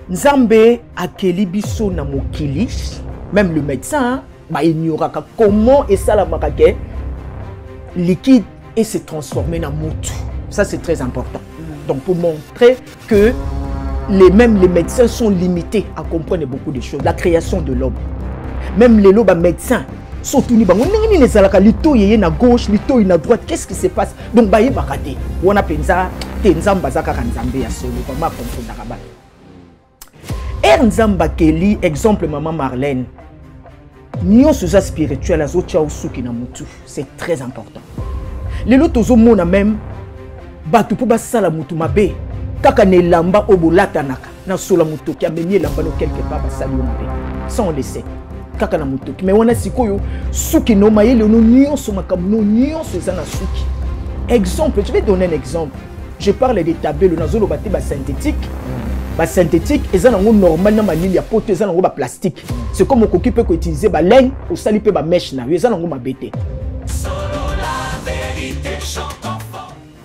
Nzambe akeli biso na mokili, même le médecin, bah ignorera comment et ça la marque liquide et se transformer en moutou. Ça c'est très important. Donc pour montrer que les médecins sont limités à comprendre beaucoup de choses. La création de l'homme. Même les médecins sont tous les alaka lito yé na gauche, lito na droite. Qu'est-ce qui se passe? Donc bah yé bakate. On a penza tenzamba zaka kanzambe ya solo. Comment comprendre d'araba? Nzamba Kelly, exemple maman Marlène. Nyon soza spirituel azo tia usuki na mutu. C'est très important. Les lotos au monde même batu pour basala mutu mabe. Kaka ne lamba obolata naka na sola mutu ki ameni lamba no quelque part basali mabe. Ça on le sait. Kaka na mutu. Mais on a sikoyo suki no mayele no nyon so makamu no nyon so za na suki. Exemple, je vais donner un exemple. Je parle des tableaux na zolo bate ba synthétique. Ba synthétique et ça normal na manili ya poto ça ba plastique. C'est comme on peut utiliser ba laine ou sali pe ba mèche na. Ça ma bête.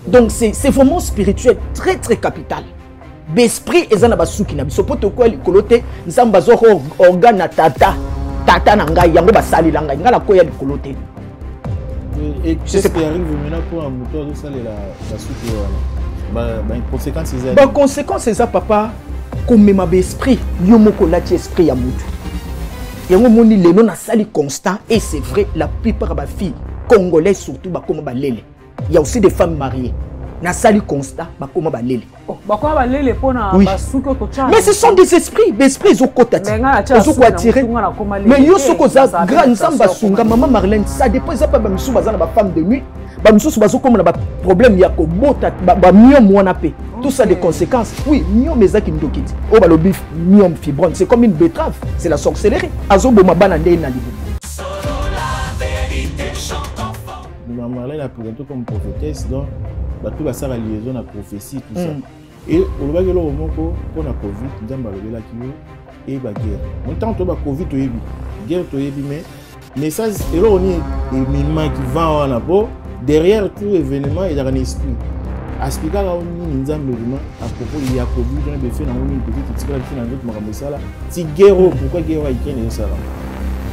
Donc c'est vraiment spirituel, très très capital. L'esprit est dans basuki na biso poto ko likolote nzamba zo organe tata na ngai yango basali la ngai ngala ko ya likolote. Et qu'est-ce qui arrive maintenant pour un moteur de saler la basuki une conséquence c'est ça. Bah conséquence c'est ça papa comme ma esprit yo moko la esprit ya mutu. Yango moni le non na sali constant et c'est vrai la plupart ba filles congolaises surtout ba comme ba lele. Il y a aussi des femmes mariées. Na sali constat, bakoma balele. Oh, bakoma balele pona basuki otocha. Mais ce sont des esprits zo kotati. Zo ko attirer. Mais yo soko za grand samba sunga maman Marlène, ça dépend ça pas ba misu bazana ba femme de nuit. Ba misu bazo comme na ba problème ya ko bota ba myome wana pe. Tout ça des conséquences. Oui, myome ezaki ndokiti. O ba lobi myome fibrone, c'est comme une betterave, c'est la sorcellerie. Azo boma bana ndé na libu. Marlène a présenté comme prophétesse, donc tout ça la liaison à prophétie, tout ça. Et au bas de l'eau, on a Covid, nous avons la et la guerre. Maintenant, on a Covid, guerre, mais message, et là, on est minimum qui va en apport. Derrière tout événement, il y a un esprit. Aspika la on nous avons à propos il y a Covid, on a fait une petite discussion avec Maramosala. Si guerre, pourquoi guerre haïtienne et ça?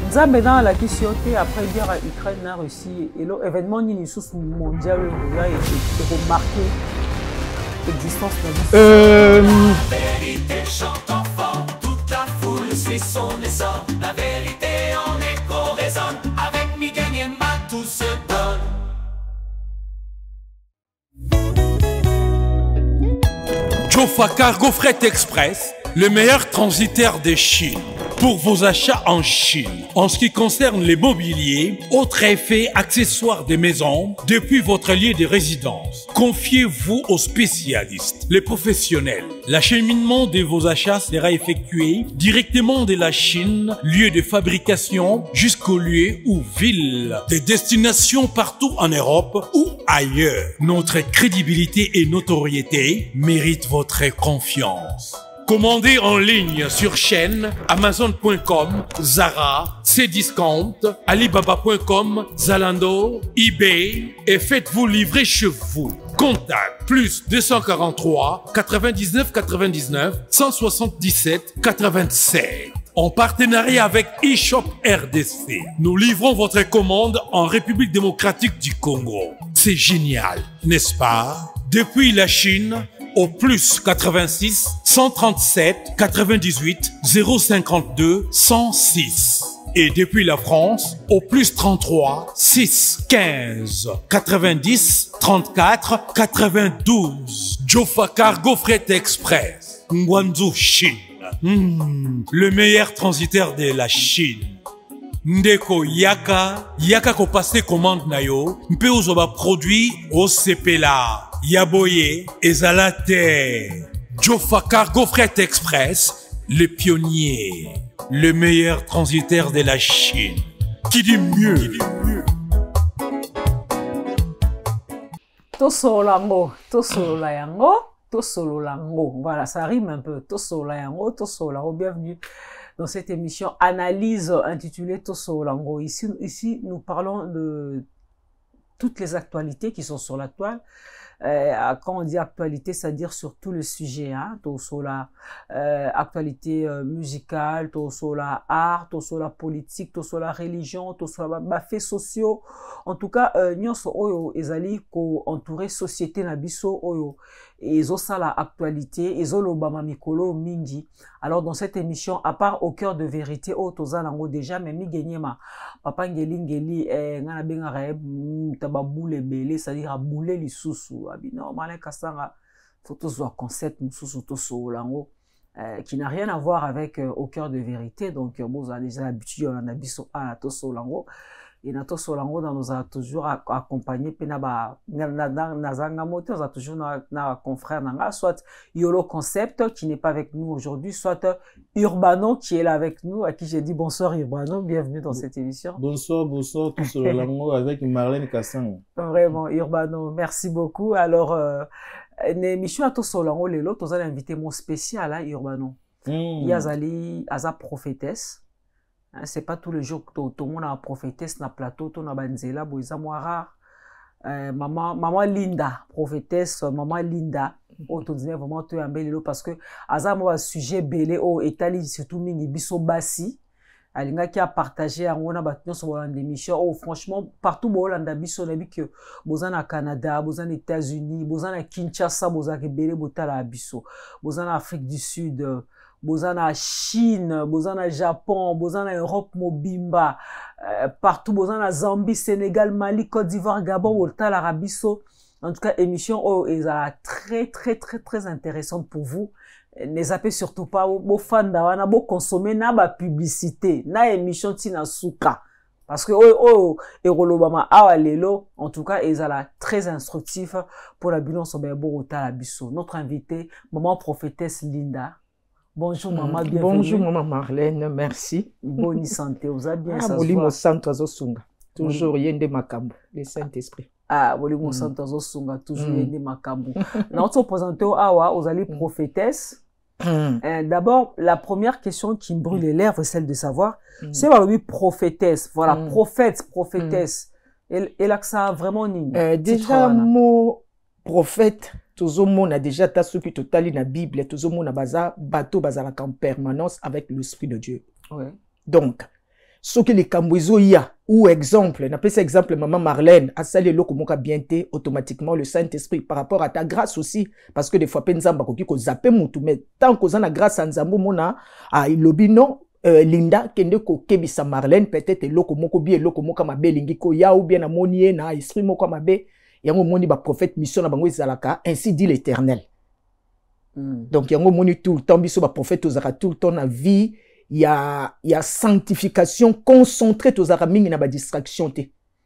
Nzambe dans la question après guerre à Ukraine et Russie et l'événement ni sous mondial est remarqué l'existence de la vérité chante enfant, toute la foule suit son essor, la vérité en écho résonne, avec Miguel Niema tout se donne. Jofa Cargo Fret Express, le meilleur transitaire de Chine. Pour vos achats en Chine, en ce qui concerne les mobiliers, autres effets, accessoires des maisons, depuis votre lieu de résidence, confiez-vous aux spécialistes, les professionnels. L'acheminement de vos achats sera effectué directement de la Chine, lieu de fabrication, jusqu'au lieu ou ville de destination partout en Europe ou ailleurs. Notre crédibilité et notoriété méritent votre confiance. Commandez en ligne sur chaîne Amazon.com, Zara, Cdiscount, Alibaba.com, Zalando, eBay et faites-vous livrer chez vous. Contact plus 243 99 99 177 87. En partenariat avec eShop RDC, nous livrons votre commande en République démocratique du Congo. C'est génial, n'est-ce pas? Depuis la Chine, au plus 86 137 98 052 106. Et depuis la France, au plus 33 6 15 90 34 92. Jofa Cargo Fret Express, Guangzhou, Chine. Le meilleur transitaire de la Chine. Ndeko yaka ko passer commande na yo, mpe ozoba produit au CPLA. Yaboye ezalate. Jofa Cargo Fret Express, le pionnier, le meilleur transitaire de la Chine. Qui dit mieux? Tosololango, tosololango, tosololango. Voilà, ça rime un peu. Tosololango, tosololango. Bienvenue dans cette émission analyse intitulée Tosololango. Ici, nous parlons de toutes les actualités qui sont sur la toile. quand on dit actualité, c'est-à-dire sur tout le sujet, hein, tout sur la actualité musicale, tout sur la art, tout sur la politique, tout sur la religion, tout sur les faits sociaux. En tout cas, nyonso oyo ezali ko entourer société na biso oyo ezo sala actualité, ezo lobama mikolo mingi. Alors dans cette émission, à part au cœur de vérité, oh toza nango déjà, mais mi genyema papa ngeli ngana benga tababoule belé, c'est-à-dire boule lisusu abino malé kasanga photos concept mususu to so lango qui n'a rien à voir avec au cœur de vérité. Donc bon, vous avez déjà l'habitude on a biso à to so lango. Et notre solango dans nous a toujours accompagné penaba nazanga moto nous a toujours na confrère nanga soit Yolo Concept qui n'est pas avec nous aujourd'hui, soit Urbano qui est là avec nous, à qui j'ai dit bonsoir Urbano, bienvenue dans cette émission. Bonsoir tout solango avec Marlène Kassang. Vraiment Urbano, merci beaucoup. Alors une émission à tout solango lelo tous allez inviter mon spécial à Urbano. Yazali Aza prophétesse. C'est pas tous les jours que tout le monde a prophétesse na plateau, tout na banzela, boisa moi rare. Maman Linda, prophétesse, maman Linda, oh, tu disais vraiment tu es un bel parce que Aza moi sujet belé au Italie surtout mingi biso basi. Alinga qui a partagé à on a battu sur une émission. Oh franchement partout au Hollande biso na bi que bozana na Canada, bozana États-Unis, bozana Kinshasa, bozana belé botala biso, bozana Afrique du Sud. Bozana Chine, bozana Japon, bozana Europe mobimba, partout bozana Zambie, Sénégal, Mali, Côte d'Ivoire, Gabon, Volta, l'Arabiso. En tout cas, émission est très intéressante pour vous. Ne zappez surtout pas vos fans d'awana, vos consommer na ba publicité, na émission tina souka. Parce que Erolobama awalelo, en tout cas, ils sont très instructifs pour la bilan sur Borota Labiso. Notre invité, maman prophétesse Linda. Bonjour maman, bienvenue. Bonjour maman Marlène, merci. Bonne santé, vous avez bien ça. Molimo Santo Azosunga, toujours yende makambo, le Saint-Esprit. Ah, Molimo Santo Azosunga, toujours yende makambo. Notre présenté au Awa, vous allez prophétesse. D'abord, la première question qui me brûle les lèvres, c'est celle de savoir, c'est oui prophétesse, voilà, prophète, prophétesse. Et là que ça a vraiment une. Déjà, mot prophète. Tout le monde a déjà tassé qui total dans la Bible, tout le monde a baza bateau bazala en permanence avec l'Esprit de Dieu. Ouais. Donc, ce que les Cambouizo y a, ou exemple, on appelle ça exemple, maman Marlène, a salé l'eau comme bien été automatiquement le Saint-Esprit par rapport à ta grâce aussi, parce que des fois, penzamba koki ko zappé moutou, mais tant qu'on a la grâce à Nzambo mona, à Ilobino, Linda, kende ko kebisa Marlène, peut-être l'eau moko bien, l'eau moka mabe, lingi ko ya ou bien amonie na esprit moko mabe. Yango moni ba prophète mission na bango ezalaka, ainsi dit l'Éternel. Donc yango moni tout le temps biso ba prophète ozaka tout le temps na vie, il y a sanctification concentrée ozaka mingi na ba distraction te.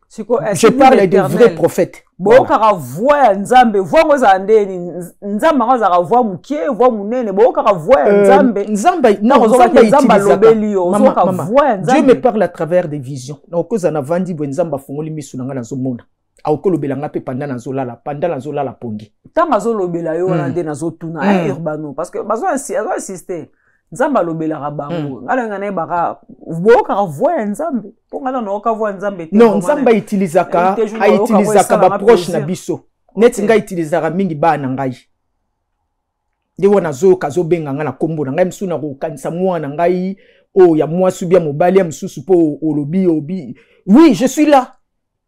Je parle de vrais prophètes. Bo kara voix nzambe, voix ngoza ndeni, nzambe ngoza voix mukie, voix munene, bo kara voix nzambe. Nzambe lobeli yo, voix nzambe. Dieu me parle à travers des visions. Donc koza na vandi bo nzamba fongoli misu nanga na zomona. Aokolobelanga pe pendant la zola pongi. Tant mazo lobela yo na de nazo tuna Urbano parce que bazo insister. Nzamba lobela rabango. Ngala ngane baka boka voix nzambe. Po ngala no ka voix nzambe. Non, nzamba utilisaka ba proche na biso. Net nga utilisaka mingi ba na ngai. De wana zo kazo benga ngala kombo na ngai msuna ko kanisa mwana ngai o ya mwasu bia mobali ya msusu po olobi obi. Oui, je suis là.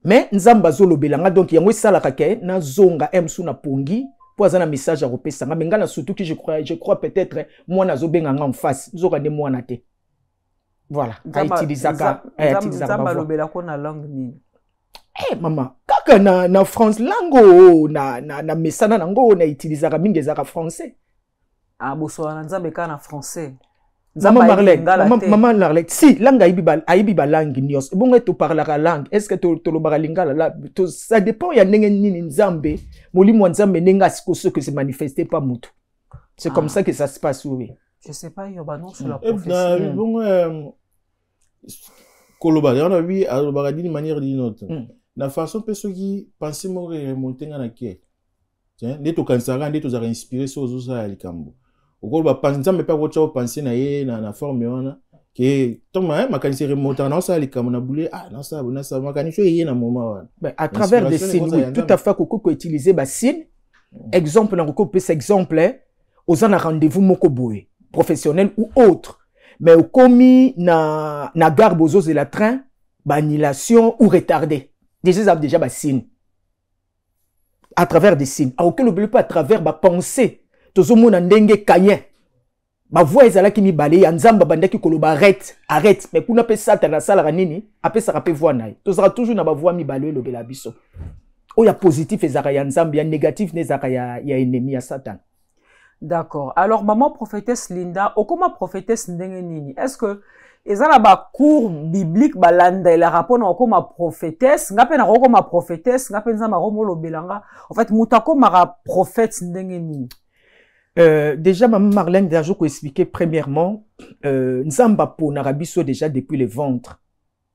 Mais nzamba zolobelanga donc yango esalaka ke na zonga emsu na pongi po azana message à repesa nga menga na surtout que je crois peut-être moi na zobenga nga en face zoka ne mwana te. Voilà, utilisaka nzamba lobela ko na langue ni. Mama, kaka na France lango na mesana nango na utilisaka mingi ezaka français. Ah boso na nzambe ka na français. Maman Marlène, si, langue aïbi ba langue nios. Bon, tu parles la langue. Est-ce que tu le parles lingala là? Ça dépend. Il y a n'engue nzambe. Moli mo nzambe n'enga ce que se manifestait pas mutu. C'est comme ça que ça se passe, oui. Je sais pas, il y a non sur la prophétie. Bon, koloba, on a vu à le d'une manière d'une autre. La façon que ceux qui pensent mourir remonter dans la quai. Tiens, les to kansara, les to a inspiré sur ça à likambo. Au ba penser mais pas votre penser na forme ona que toma makanisi remonter na ça likambo na boulé na ça makanisi yé na moment. À travers des signes, oui, tout à fait ko utiliser ba signe Exemple, na c'est exemple, aux en rendez-vous moko boé, professionnel ou autre. Mais au commis na gare bozo de la train, annulation ou retardé. Déjà ba signe. À travers des signes. À aucun n'oublie pas à travers ba pensée. Tozo mona ndenge kayen. Ba voix ezala ki mi balé ya nzamba bandaki koloba arrête. Mais kuna pe sata na sala nini, apé ça rapé voix naï. Tozara toujours na ba voix mi balé lobela biso. O ya positif ezaka ya nzamba, ya négatif nezaka ya ennemi ya Satan. D'accord. Alors maman prophétesse Linda, okoma prophétesse ndenge nini? Est-ce que ezala ba cours biblique balanda il rapport na okoma prophétesse, ngape na okoma prophétesse, ngape nzamba romolo belanga. En fait, mutako mara prophète ndenge nini? Déjà, Maman Marlène, déjà, je peux expliquer premièrement, Nzamba pour Narabiso déjà depuis le ventre.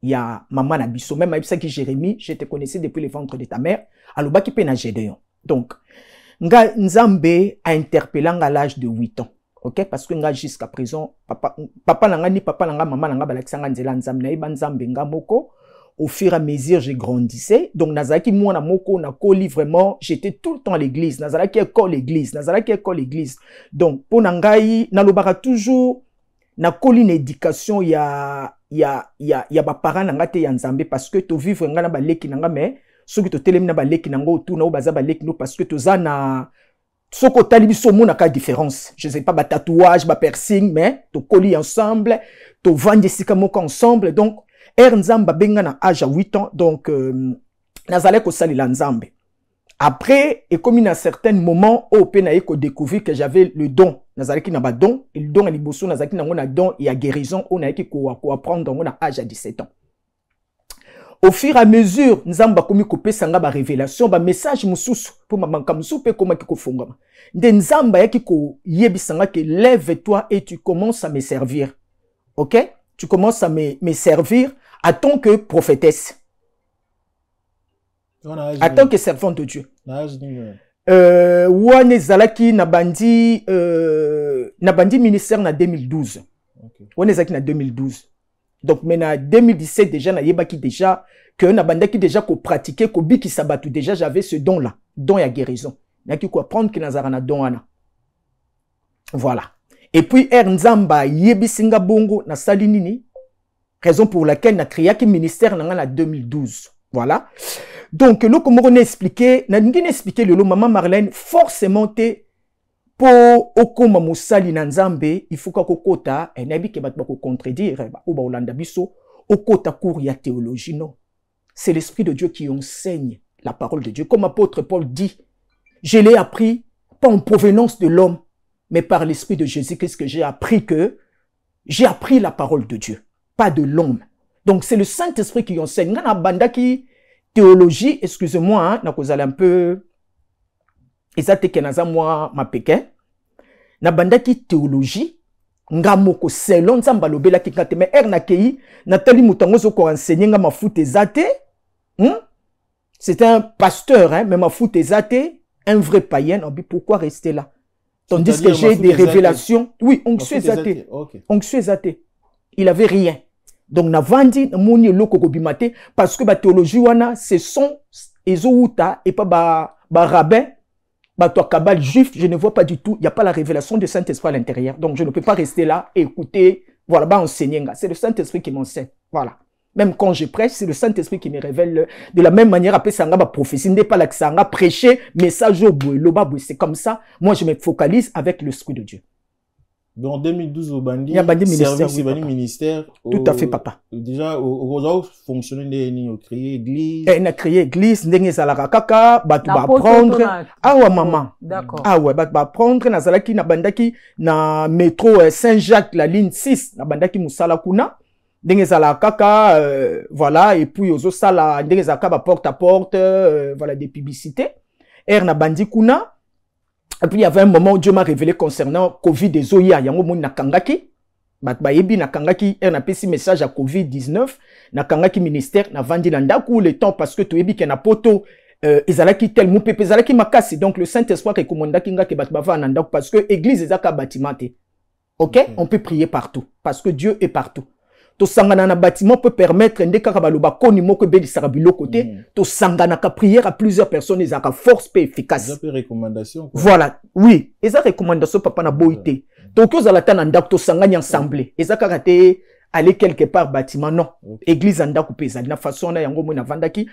Il y a Maman Nabiso, même avec ça qui Jérémie, je te connaissais depuis le ventre de ta mère, à l'oba qui pena Gédéon. Donc, Nzambe a interpellé à l'âge de 8 ans. Ok? Parce que jusqu'à présent, papa nanga ni papa nanga, maman nanga balaksanga nzela Nzambe na iba Nzambe nga moko. Au fur et à mesure, je grandissais. Donc, Nazaraki, moi, Namoko, Nakoli, vraiment, j'étais tout le temps à l'église. Nazaraki, école l'église. Nazaraki, école l'église. Donc, pour Nangaï, Nalobara, toujours, Nakoli, une éducation, il y a ba parents, Nangate, Yanzambe, parce que tu vivre, Ngana, ba leki, Nanga, mais, ceux qui te télémina, ba leki, Nango, tout, na, baza, ba leki, parce que tu zana, soko talibi, somo, naka différence. Je sais pas, ba tatouage, ba piercing, mais, tu colis ensemble, tu vends sika moko ensemble, donc, Nzamba benga na âge à 8 ans, donc nazalé ko sali la Nzambe. Après, et comme il y a un certain moment, au penaï ko découvrir que j'avais le don, nazalé ki na ba don, et le don à liboso nazalé ki na ngona don et à guérison, on a qui ko apprendre dans ngona âge à 17 ans. Au fur et à mesure, Nzamba komi ko pe sanga ba révélation, ba message mususu pour mamanka musupe koma ki ko fongama. Nde Nzamba ya ki ko yebisanga que lève-toi et tu commences à me servir. OK? Tu commences à me servir en tant que prophétesse. En tant que servante de Dieu. Ouane Zalaki Nabandi ministère en 2012. Ouane Zalaki en 2012. Donc, mais en 2017, déjà, Nayebaki déjà, que Nabandaki déjà qu'on pratiquait, qu'on biki sabatu, déjà, j'avais ce don-là. Don et guérison. Naki quoi prendre que Nazarana don ana. Voilà. Et puis, Nzamba yebi singa bongo na salinini, raison pour laquelle na créé qui ministère en 2012. Voilà. Donc, là, comme on a expliqué, na n'gine expliqué le maman Marlène, forcément, pour okoma musali na Nzambe, il faut qu'ako kota, et nabi ke bat bako contredire, ou ba olanda biso, okota cours ya théologie, non. C'est l'Esprit de Dieu qui enseigne la parole de Dieu. Comme apôtre Paul dit, je l'ai appris, pas en provenance de l'homme, mais par l'Esprit de Jésus-Christ que j'ai appris la parole de Dieu, pas de l'homme. Donc c'est le Saint-Esprit qui enseigne. Ngana banda qui théologie, excusez-moi, hein, na kozala un peu ezate kenaza moi ma pékin. Na banda qui théologie, ngamoko selon Nzamba lobela ki kate mais na kei natali mutango zo ko enseigner nga mafuta ezate. C'est un pasteur hein, mais mafuta ezate, un vrai païen, pourquoi rester là? Tandis que j'ai des révélations. Oui, onction athée. Onction athée. Il avait rien. Donc, na vandi, na moni loko kobimate, parce que ba théologie wana, ce sont ezouta et pas ba rabbin, ba toi kabal juif, je ne vois pas du tout, il n'y a pas la révélation du Saint-Esprit à l'intérieur. Donc, je ne peux pas rester là et écouter, voilà, ba enseigner. C'est le Saint-Esprit qui m'enseigne. Voilà. Même quand je prêche, c'est le Saint-Esprit qui me révèle. De la même manière, après ça, on prophétie, n'est pas là que ça, on prêcher, message au bout, c'est comme ça. Moi, je me focalise avec l'Esprit de Dieu. Donc, en 2012, au Bandi, service, oui, ministère. Tout à fait, papa. Déjà, au fonctionner, au créer église. On a créé église, on a kaka, batu ba prendre. Ah ouais, maman. D'accord. Ah ouais, batu ba prendre, na zalaki, na bandaki, na métro Saint-Jacques, la ligne 6, na bandaki musala kuna. Dengezala kaka, voilà, et puis aux sala, dengezala kaba porte à porte, voilà, des publicités. Na bandi kuna. Et puis il y avait un moment où Dieu m'a révélé concernant Covid des Zoya, yango mon nakangaki. Ba yebi nakangaki, na pesi message à Covid-19, nakangaki ministère, na vandi landaku le temps parce que tu yebi na poto, ezalaki tel moupe, ezalaki makasi. Donc le Saint-Esprit recommandaki nga ke bat bava nandaku parce que église ezaka bâtiment. OK? On peut prier partout parce que Dieu est partout. to sangana na bâtiment peut permettre ndé kaka baloba koni moko be disaka biloko te to sangana ka prière à plusieurs personnes ezaka force pe efficace. Ça peut recommandation quoi. Voilà, oui, eza recommandation papa na boité. To ko za la tana ndako to sangani ensemble. Ezaka kate aller quelque part bâtiment non. Église ndako pe za na façon na yango mo na vandaki.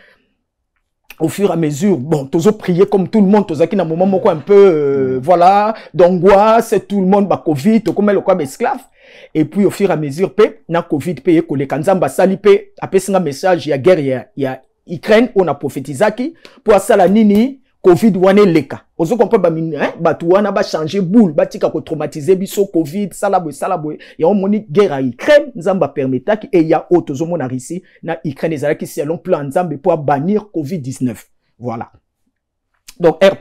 Au fur et à mesure, bon, tous prier comme tout le monde, tous à un moment un peu, voilà, d'angoisse, tout le monde, bah, Covid, comme le quoi, esclave. Et puis, au fur et à mesure, na Covid, paye, que les kanzamba sali, paye, après, c'est un message, il y a guerre, il y a Ukraine, on a prophétisé qui, pour ça, la nini, Covid, wane leka. Ozo comprend, bah, hein, bah, tout, on a ba changer boule, bah, tika ko traumatiser, biso, Covid, salaboué, il y a un moni guerre à Ukraine, nzamba permetta qui, et il y a autre, zo mon ici, na Ukraine, les qui c'est un plan nzamba pour bannir Covid-19. Voilà. Donc, R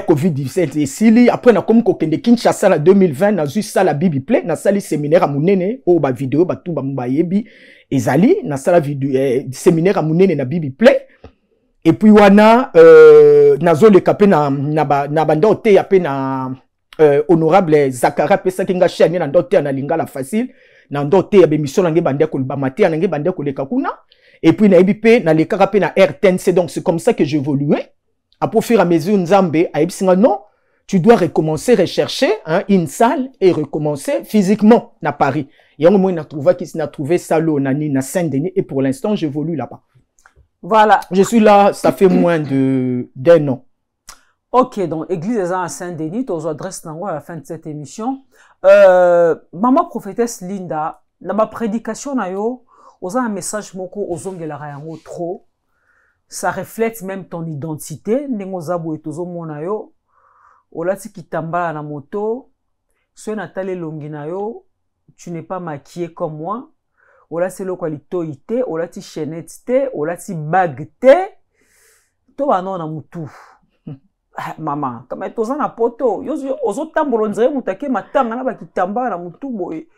Covid-19, et si, après, na comme kokende Kinshasa, la 2020, na juste ça, la Bibi Play, na sali séminaire à mounene, oh, bah, vidéo, bah, tout, bah, mbayebi, et zali, na sala vidéo, séminaire à mounene, na Bibi Play. Et puis wana nazo le kapé na banda ote ya pe na honorable Zakara pesa kinga chani na ndote na lingala facile na ndote ya bemission nge banda ko ba maté na nge banda ko le kakuna et puis na ebipe na le kaka pe na RTNC. Donc c'est comme ça que j'évoluais à pour faire à mesure nzambe a ebisinga non, tu dois recommencer rechercher hein, une salle et recommencer physiquement na Paris. Et on moi n'a trouvé salo nani na Saint-Denis et pour l'instant j'évolue là-bas. Voilà. Je suis là, ça fait moins d'un an. Ok, donc Église à Saint-Denis, tu adresses à la fin de cette émission. Maman prophétesse Linda, dans ma prédication, on a un message moko ozongela rayango trop. Ça reflète même ton identité. Nengozabu et tozo monayo. Olati kitamba na moto. Soy natale longinayo. Tu n'es pas maquillé comme moi. Ola c'est le qualité ité, ola ti chaînette té, ola ti bague té. To ba non na mutu. Maman, comme toza na poto, yo ozo tambolo nzere mutake matanga na ba kitamba na mutu boye.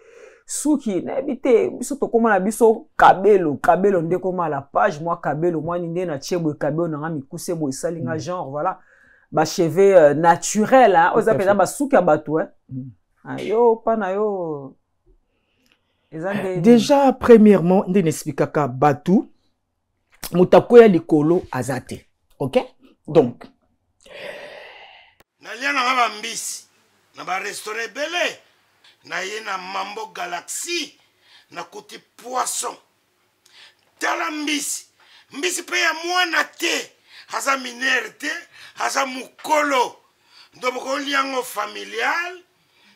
Suki na bité, biso to koma na biso kabelo nde koma la page, moi kabelo moi ninde na chebo kabelo na mikuse boye salinga genre voilà. Ba cheveux naturel hein, oza pena ba suki abatu hein. Ayo pana yo. Déjà, premièrement, on explique que Batu, mutakoya likolo azate. Ok? Donc. Nalia na ba mbisi, na ba restaurant belé, na ye na Mambo Galaxy, na kuti poisson. Tala mbisi, mbisi pe ya mwana te, haza minere te, haza mukolo. Ndoboko liango familial,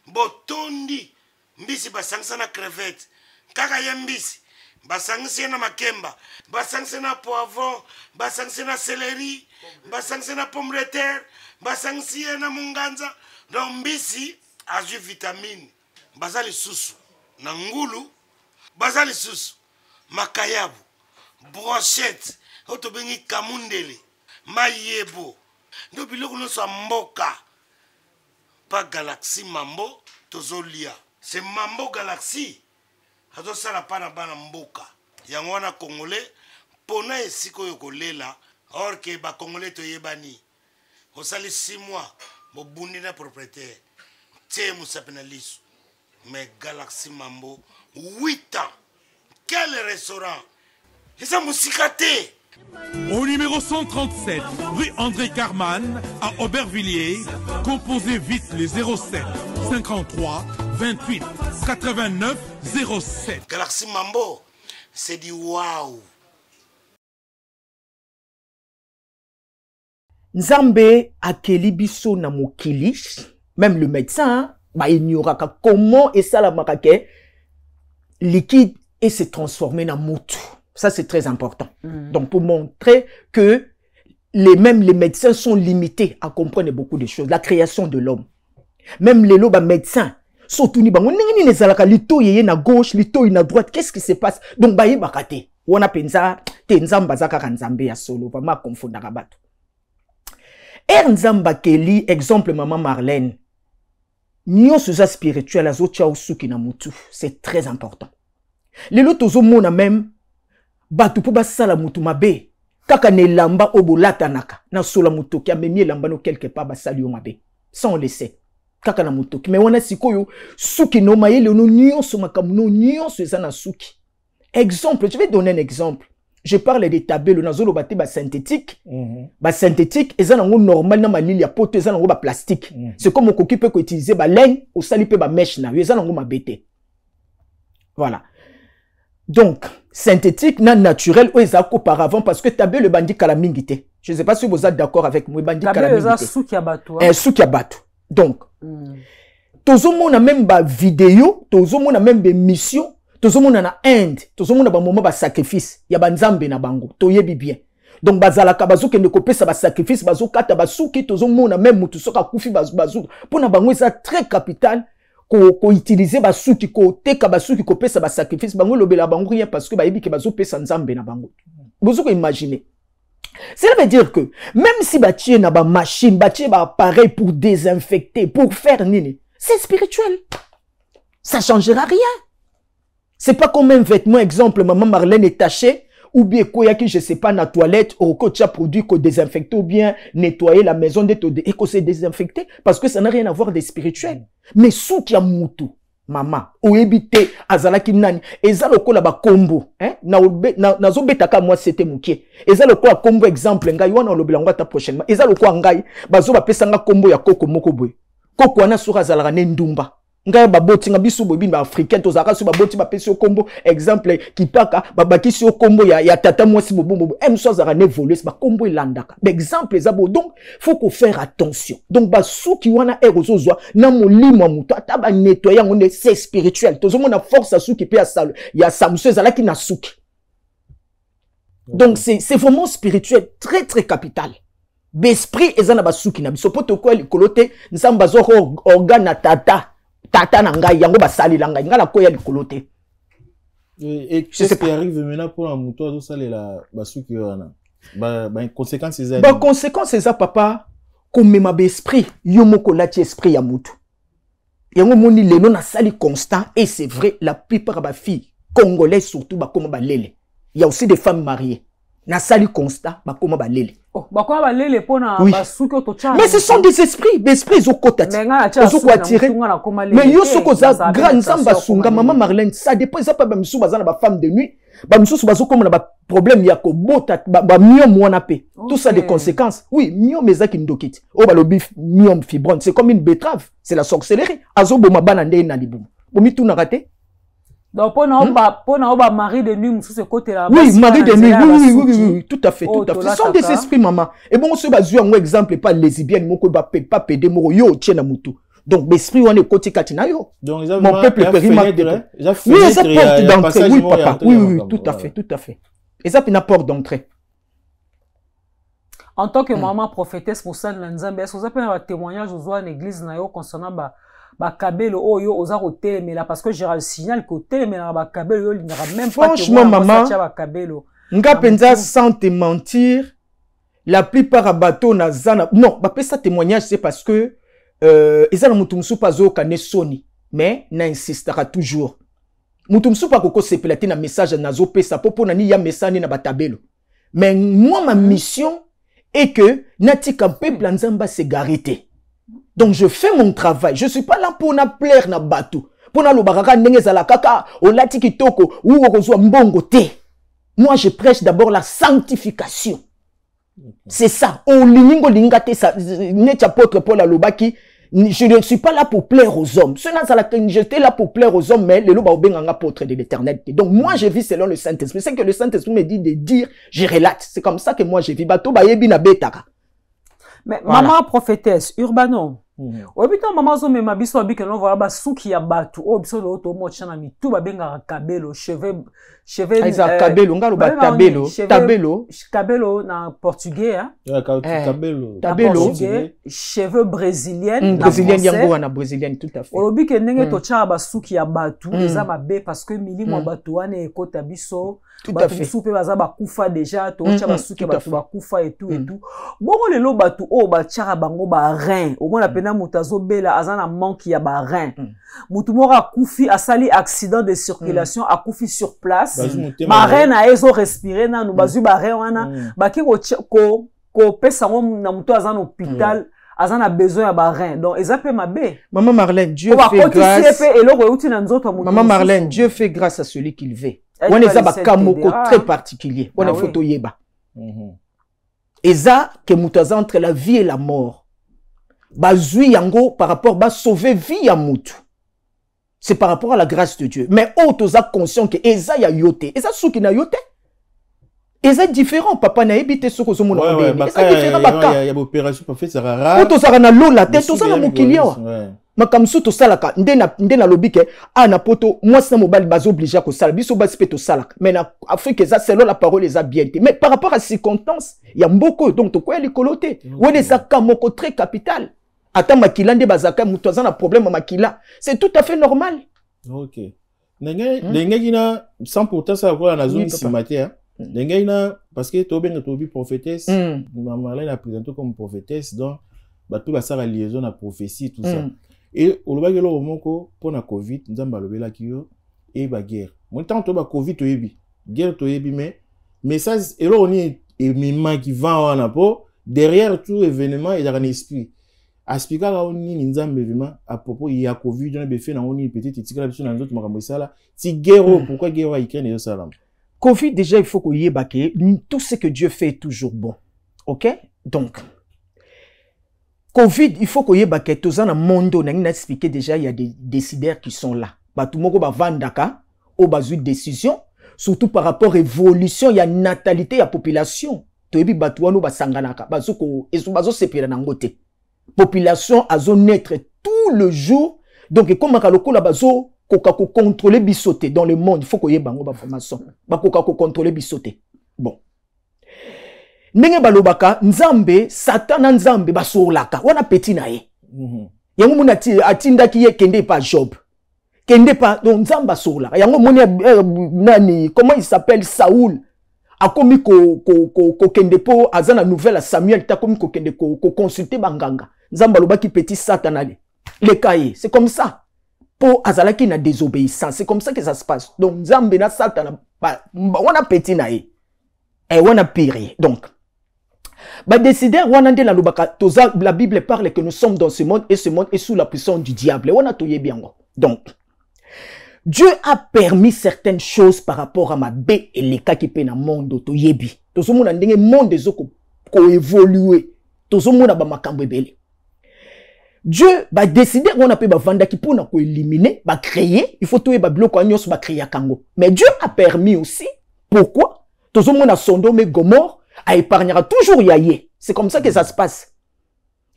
botondi. Mbisi basangisa na crevette kaka ya mbisi basangisa na makemba basangisa na poivron basangisa na céleri basangisa na pomme de terre basangisa na munganza. Donc mbisi azu vitamine bazali susu na ngulu bazali susu makayabu brochette oto bengi kamundele mayebo ndo biloko nyonso mboka pa Galaxy Mambo tozolia. C'est Mambo Galaxy. Azo sala pana bana mboka. Yango wana Congolais pona esiko yokolela or que ba Congolais to yebani. Osali 6 mois bo bundi na propriétaire. Tie musapena lisu. Mais Galaxy Mambo 8 ans. Quel restaurant? Et ça musicate. Au numéro 137, rue André Carman, à Aubervilliers, composez vite les 07 53 28 89 07. Galaxy Mambo, c'est du waouh. Nzambe akeli biso na mokili, même le médecin, bah ignoraka comment et ça la makake liquide et se transformer en mutu. Ça, c'est très important. Donc, pour montrer que les médecins sont limités à comprendre beaucoup de choses. La création de l'homme. Même les médecins, surtout, les na gauche, les na droite, qu'est-ce qui se passe? Donc, baye bakate. On a pensa, tenzamba zaka kanzambe ya solo, vraiment confondre rabat. Nzamba Keli, exemple, maman Marlène. Nyo suza spirituel, azocha usuki na mutu. C'est très important. Les lotozo mona même, batu po basala mutu mabe kaka ne lamba obolata naka na sola mutu ki amemi lamba no quelque part basali yo mabe ça on le sait. kaka na motoki mais wana sikoyo suki no mayele no nyonso makambo no nyonso eza na suki. Exemple, je vais donner un exemple. Je parle de tabelo nazolo bate ba synthétique. Ba synthétique eza nango normal na malili ya poto eza nango ba plastique. C'est comme on peut utiliser ba laine au sali pe ba mèche na eza nango mabete. Voilà. Donc synthétique na naturel ou eza auparavant parce que tabelo bandi kala mingite. Je ne sais pas si vous êtes d'accord avec moi bandi kala mingite. Tabelo eza suki ya bato. Suki ya bato. Donc tozomona même ba vidéo, tozomona même des missions. Tozomona na Inde, tozomona ba moment ba sacrifice, ya ba nzambe na bango, toyebi bien. Donc bazalaka bazuke ne kopesa ba sacrifice, bazokata basuki, tozomona même mutu soka kufi bazuka. Pona bango eza très capital ko utiliser basuki ko teka basuki ko pesa ba sacrifice, bango lobela bango rien parce que ba yebi ke bazopesa nzambe na bango. Bozuko imaginer. Cela veut dire que même si ba tie na ba machine, ba tie ba appareil pour désinfecter, pour faire nini, c'est spirituel. Ça changera rien. C'est pas comme un vêtement, exemple, maman Marlène est tachée, ou bien quoi qui je sais pas, na toilette, ou que tu as produit qu'on désinfecte, ou bien nettoyer la maison et qu'on s'est désinfecté, parce que ça n'a rien à voir de spirituel. Mais sous qui a moutou, maman, ou éviter, azala ki nani, eza loko la ba combo, hein, na zo betaka moi c'était mouké, eza loko la combo exemple, ngai wana lobelango ta prochainement, eza loko ngai, bazo ba pesanga combo ya koko moko boy, koko wana sura azala ne ndumba. Nga baboti nga biso bobi ba africain to zaka so baboti ba pesi kombo exemple kipaka babaki si kombo ya tata mwasi bobo emso zaka ne voler ba kombo ilandaka exemple ezabo donc faut qu'on faire attention donc ba suki wana erozozwa na molimo muto ata ba nettoyer ngone c'est spirituel to zomo na force a suki pe ya salo ya samso ezala ki na suki donc c'est vraiment spirituel très très capital l'esprit ezana ba suki na biso poto ko likolote nsamba zo organe tata na ngai yango basali la ngai ngala ko ya likolote. Et qu'est-ce qui arrive maintenant pour un mouton de saler la basuki wana ba conséquences c'est ba conséquences c'est ça papa comme ma esprit yo moko lati esprit ya mutu yango moni lelo na sali constant et c'est vrai la plupart ba filles congolaises surtout ba comme ba lele il y a aussi des femmes mariées na sali constant ba comme ba lele. Oh, ba kwa ba lele pona basuki otocha. Mais ce sont des esprits, ils ont kotati. Ils ont attiré. Mais yo soko za grand zamba sunga maman Marlène, ça dépend ça pas ba misu bazana ba femme de nuit, ba misu bazo comme na ba problème ya ko bota ba myome wana pe. Tout ça des conséquences. Oui, myome ezaki ndokiti. O ba lobi myome fibrone, c'est comme une betterave, c'est la sorcellerie. Azo boma bana ndé na libumu. Bomi tout na raté. Donc, pour nous, mari de nuit, ce côté là. Oui, mari de nuit, oui, tout à fait, tout à fait. Ce sont des esprits, maman. Et bon, on se base sur un exemple, pas lesbienne, mon pas pédé, mon yo, tiens, moutou. Donc, l'esprit, on est côté katina yo. Donc, mon peuple périmètre. Oui, ça porte d'entrée, oui, papa. Oui, tout à fait, tout à fait. Et ça, c'est une porte d'entrée. En tant que maman prophétesse, pour ça, Nzambe, est-ce que vous avez un témoignage aux oies en église concernant ba kabelo oyo oza ko telemela parce que j'ai le signal que telemela ba kabelo il n'aura même pas franchement maman nga penza sans te mentir la plupart à bateau na zana non ba pesa témoignage c'est parce que ezana mutu musu pa zo ka ne soni mais na insistera toujours mutu musu pa koko sepelati na message na zo pesa popo na ni ya message na batabelo mais moi ma mission est que natika peuple nzamba se garité. Donc je fais mon travail. Je suis pas là pour na plaire na bateau. Pour na lo baraka ndenge za la kaka o lati kitoko ou okozwa mbongo te. Moi je prêche d'abord la sanctification. C'est ça. O liningo lingate sa net apôtre Paul alobaki je ne suis pas là pour plaire aux hommes. J'étais là pour plaire aux hommes mais le loba obenganga apôtre de l'Éternel. Donc moi je vis selon le Saint-Esprit. C'est que le Saint-Esprit me dit de dire, je relate. C'est comme ça que moi je vis. Bateau ba yebi na betaka. Mais voilà. Maman prophétesse Urbano. Obito maman zo me mabiso abike no voilà ba suki ya batu o biso lo to mo chana mi tu ba benga kabelo cheveux kabelo ngalo ba kabelo na portugais hein kabelo cheveux brésilienne yango na brésilienne tout à fait obike ndenge to cha ba suki ya batu eza mabe parce que milimo batu wana ekota biso tout à fait soupe baza ba kufa déjà to cha ba suki batu ba kufa et tout bongo lelo batu o ba cha bango ba rein au moins la mutazo bela azana manque ya ba rein mutu mora kufi asali accident de circulation a kufi sur place ba rein a ezo respirer na nu bazu ba rein wana ba ki ko pesa ngo na mutu azana hôpital Azan a besoin de rein. Donc, ils appellent ma baie. Maman Marlène, Dieu fait grâce. Maman Marlène, Dieu fait grâce à celui qu'il veut. On est un kamoko très particulier. On est photo yeba. Et ça, que moutaza entre la vie et la mort. Bazui yango par rapport à sauver vie à moutou. C'est par rapport à la grâce de Dieu. Mais autres conscient que Eza ya yote. Eza sou qui na yote. Eza différent. Papa na ebité sou ko zo mona mbé. Eza différent baka. Il y a opération pour faire ça rare. Autres ça na lola tête tout ça na mokilia. Makamsu to salaka ndena lobike na poto moi c'est mobile bazo obligé ko sala biso bas to salaka. Mais na Afrique ça selon la parole les a bien été. Mais par rapport à circonstances, il y a beaucoup donc to quoi les coloté. Ouais des akamoko très capital. Ata makila nde bazaka mutu azana problème makila. C'est tout à fait normal. OK. Ndenge kina 100% ça quoi na zone cimetière. Ndenge ina parce que to ben to bi prophétesse, maman là la présenté comme prophétesse donc ba tout ba ça la liaison à prophétie tout ça. Et au lobaki lo moko pour la Covid, nzamba lobela kiyo et ba guerre. Mon temps to ba Covid to yebi. Guerre to yebi mais message et là on est mima qui va en po derrière tout événement il y a un esprit. Aspika la oni nzambe vima à propos il y a Covid on a fait na oni petite tika la biso na nzoto makambo sala. Ti guerre pourquoi guerre wa Ukraine et ça Covid déjà il faut qu'on y ait tout ce que Dieu fait est toujours bon. OK? Donc Covid, il faut qu'on y ait tous dans le monde, on a expliqué déjà, il y a des décideurs qui sont là. Tout le monde va vendre au bas de décision, surtout par rapport à l'évolution, il y a une natalité, il y a population. Tout le monde va s'engager, population a naître tout le jour. Donc, comme on a contrôler bisoté dans le monde, il faut qu'on y ait une formation. Contrôler bisoté. Bon. Ndenge balobaka nzambe satana nzambe basolaka wana petit na ye yango mona atinda ki ye kende pa Job kende pa donc nzamba solaka yango moni nani comment il s'appelle Saoul akomi ko kende po azana nouvelle à Samuel ta komi ko kende ko consulter banganga nzamba lobaki petit satana le cahier c'est comme ça pour azalaki na désobéissance c'est comme ça que ça se passe donc nzambe na satana wana petit na ye et wana pire donc décider la Bible parle que nous sommes dans ce monde et ce monde est sous la puissance du diable. Donc, Dieu a permis certaines choses par rapport à ma bé et les cas qui peinent dans le monde. Tout ce monde a des monde des autres qui évolué. Tout ce monde a makambo ebele. Dieu va décider on a pu vendre qui pour nous éliminer, va créer, il faut tout et bloc va créer Kango. Mais Dieu a permis aussi pourquoi tout ce monde a Sodome et Gomorrhe a épargnera toujours yaye. C'est comme ça que ça se passe.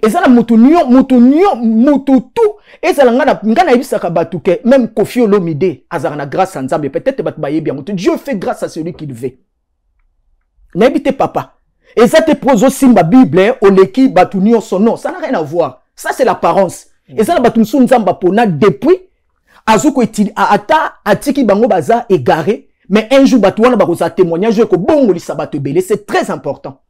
Et ça la mutu tout. Et ça la ngana ibisaka batuke même Kofi Olomide azarana grâce à Nzambe peut-être bat baye bien mutu. Dieu fait grâce à celui qui le veut. N'habite papa. Et ça te pose aussi ma Bible au leki batunio son nom. Ça n'a rien à voir. Ça c'est l'apparence. Et ça la batunsu Nzamba pona depuis azuko etili ata atiki bango baza égaré. Mais un jour, batouana barosa témoignage que bongo li sabato belé, c'est très important.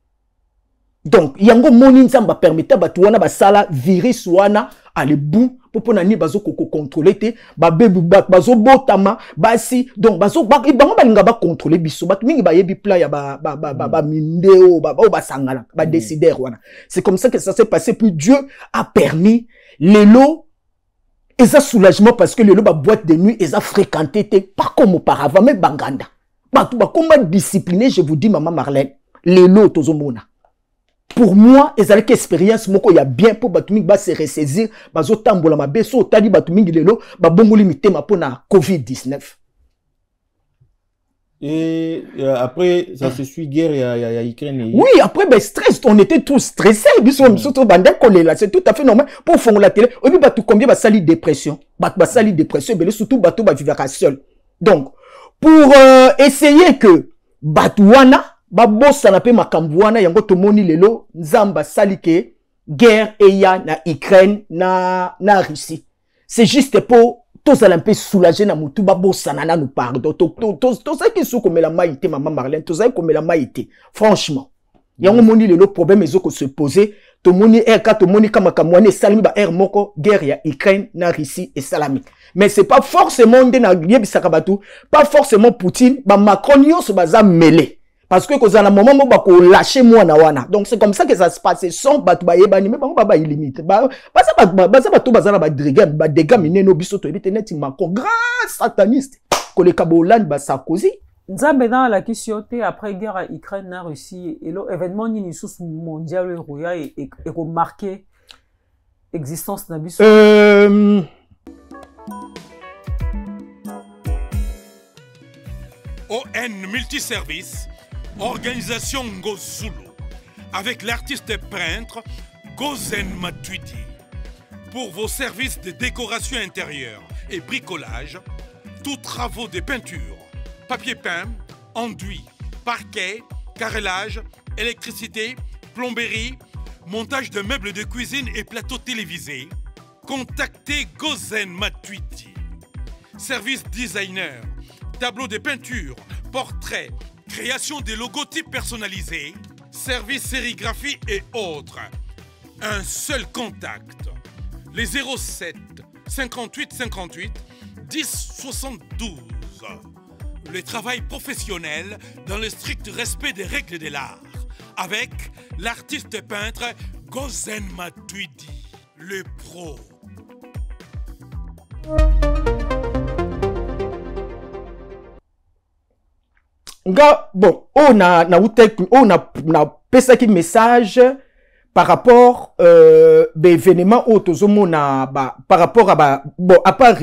Donc, yango moni nzamba permettre batouana basala virus wana à le bout pour ponani bazo koko contrôler te ba bebu bazo botama basi donc bazo bango balinga ba contrôler biso bat mingi ba yebi pla ya ba mindeo ba sangala ba décider wana. C'est comme ça que ça s'est passé puis Dieu a permis les lots. Et ça soulagement parce que les boîte de nuit, ils ont fréquenté, pas comme auparavant, mais banganda. Comment discipliner, je vous dis, maman Marlène, les lots, tozomona. Pour moi, ils ont une expérience, il y a bien pour Batuming se ressaisir, bazo tambola ma beso, tadi Batuming les lots, babongo limité ma pour na Covid-19. Et après, ça se suit guerre, il y a Ukraine. Oui, après, ben, stress, on était tous stressés. C'est tout à fait normal. Pour faire la télé, on va tout combien va salir dépression. Va salir dépression, mais surtout, bateau va vivre seul. Donc, pour essayer que Batouana, Babosa na pe makambouana, yango tomoni lelo, Nzamba salike, guerre et ya na Ukraine, na Russie. C'est juste pour tous allons un peu soulager na mutu babo sanana nous pardon tous ça qui sont comme la maïté maman Marlène tous ça comme la maïté franchement il y a un moni le problème ils ont se poser to moni R4 to moni kama kamwane salami ba R moko guerre ya Ukraine na Russie et salami mais c'est pas forcément de na yebisaka batu pas forcément Poutine ba Macron yo se baza mêlé parce que kozala moment mo bako lâcher moi na wana. Donc c'est comme ça que ça se passe. Son batu ba yebani mais bango ba illimité. Ba batu bazana ba dégâts mineno biso to ebite neti Macron grand sataniste. Ko le Kabolan ba Sarkozy. Nzambe dans la question après guerre à Ukraine na Russie et l'événement ni sous mondial roya et remarqué existence na biso. ON Multiservice, organisation Ngozulu, avec l'artiste peintre Gozen Matuidi. Pour vos services de décoration intérieure et bricolage, tous travaux de peinture, papier peint, enduit, parquet, carrelage, électricité, plomberie, montage de meubles de cuisine et plateaux télévisés, contactez Gozen Matuidi. Service designer, tableau de peinture, portrait, création de logotypes personnalisés, service sérigraphie et autres. Un seul contact. Les 07 58 58 10 72. Le travail professionnel dans le strict respect des règles de l'art. Avec l'artiste peintre Gozen Matuidi, le pro. Nga, bon, on a pesa qui message par rapport événement par rapport à bon à part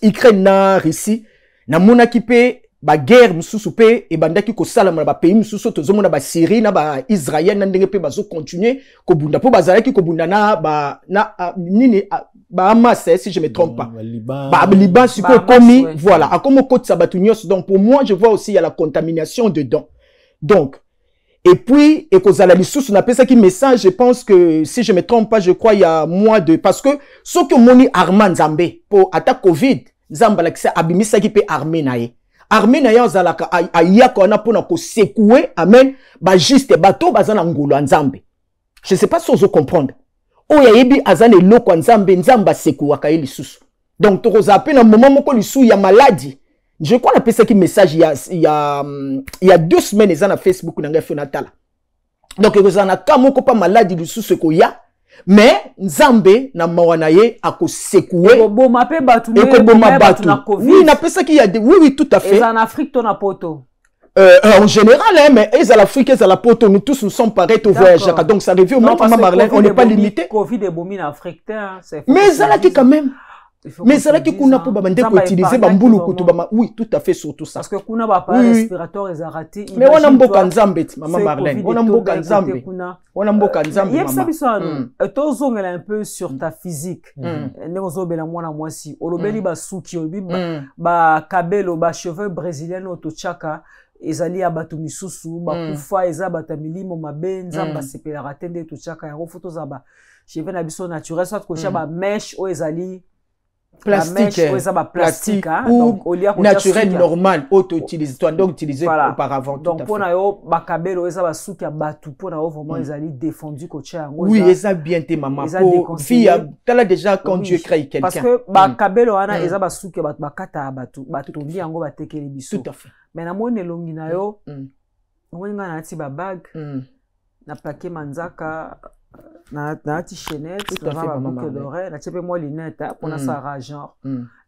Ukraine na Russie na mona ki pe ba guerre mususu pe e bandaki ko sala na ba pays mususu tozomona ba Syrie na ba Israël na ndenge pe bazo continuer ko bunda po bazalaki ko bunda na ba na nini ba Hamas si je me trompe pas ba Liban siko komi voilà a comme côté sabatunios. Donc pour moi je vois aussi il y a la contamination dedans. Donc et puis et kozala lisusu na pesa ki message, je pense que si je me trompe pas je crois il y a mois de parce que ce que moni Armand Nzambe pour attaque Covid Nzamba lakisa abimisa ki pe armée na ye. Armée na ye ozalaka ayako na pona ko secouer amen ba juste bato bazana ngolo Nzambe. Je sais pas si vous comprenez. Oya yebi azane loko Nzambe Nzamba secouer ka lisusu. Donc tokoza pe na moment moko lisu ya maladie. Je crois la pesa ki message il y a 2 semaines ils na Facebook na ngafe natala. Donc kozana kamoko pa maladie lisusu ko ya. Mais Nzambe na mawana ye ako secouer boma pe batu oui na pesa ki y a oui tout à fait. Et en Afrique ton apoto en général hein, mais ils à l'Afrique ils à la poto nous tous nous sommes pareils au voyage donc ça revient au même moment Marlène on n'est pas limité Covid est bomi en Afrique mais ça là qui quand même mais ça là qui kuna pour bande pour utiliser bambulu kutu bama oui tout à fait surtout ça parce que kuna ba pas respiratoire ils a raté mais on a mboka Nzambe maman Marlène on a mboka Nzambe il tozongela un peu sur ta physique nezobela mwana mwasi olobeli ba suki ba kabelo ba cheveux brésiliens otochaka ezali abatu misusu ba kufa eza bata milimo mabenza ba sepela ratende tochaka ya photo za ba cheveux na biso naturel soit ko ba mèche o ezali plastique, plastique hein? Donc, naturel normal auto-utilisé donc utilisé auparavant donc pour nayo bakabelo eza basuki ya batu pour nayo vraiment ils allaient défendu coach oui eza bien te maman pour fille tala déjà quand Dieu crée quelqu'un parce que bakabelo wana eza basuki ya batu bakata batu tondi yango batekeli biso tout à fait mais na mone longi nayo ngwenga na ti ba bag na paquet manzaka na ti chaînette na ba boucle d'oreille na tipe moi lunette pour na sa genre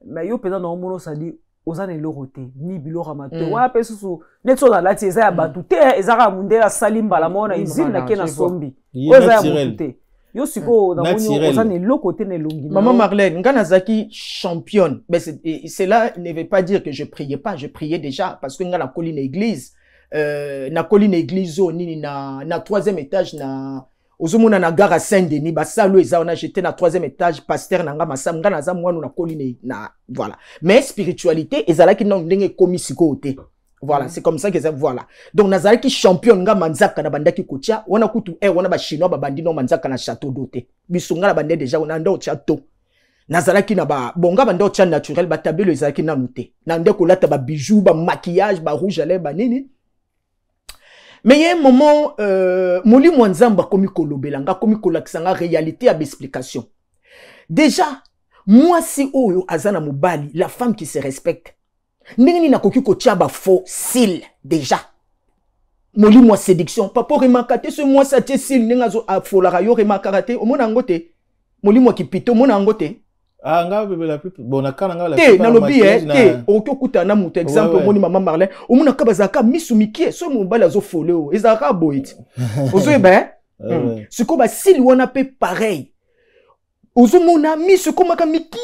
mais yo pendant no mono ça dit ozana eloroté ni bilora mato wa pe susu netso na lati eza ya batu te ezaka mundela salimba la mona izine na kena sombi oza ya muté yo siko na moni ozana elokoté na longi maman Marlène ngana zaki championne mais cela ne veut pas dire que je priais pas, je priais déjà parce que ngana colline église na colline église nini na 3e étage na ozomona na gare à Saint-Denis basalo ezana j'étais na 3e étage pasteur nanga masam ngana za mwana na colline na voilà mais spiritualité ezalaki non ndenge komisiko ote voilà c'est comme ça que ça voilà donc nazalaki champion nga manzaka na bandaki kotia wana kutu wana ba chinois ba bandi no manzaka na château d'hôtel bisunga na bande déjà on ndo château nazalaki na ba bonga bande tia naturel ba tabelo ezalaki na muté na ndeko lata ba bijoux ba maquillage ba rouge à lèvres ba nini. Mais il y a un moment, Moli Mwanzamba komi kolobelanga, komi kolakisanga réalité à l'explication. Déjà, moi si oyo azana mobali, la femme qui se respecte, n'engeni na koki ko tia ba faux cils déjà. molimo séduction papa remarquate ce mois ça tie sil ninga zo afola yo remarquate o mona ngote molimo ki pito mona ngote ah nga bebe la plus bon akana nga la te na lobi te okuta na mutu exemple moni mama Marlène o mona ka bazaka misumiki so mo bala zo folé o ezaka boit ozo ba siko ba sil wana pe pareil ozo mona misuko maka mikie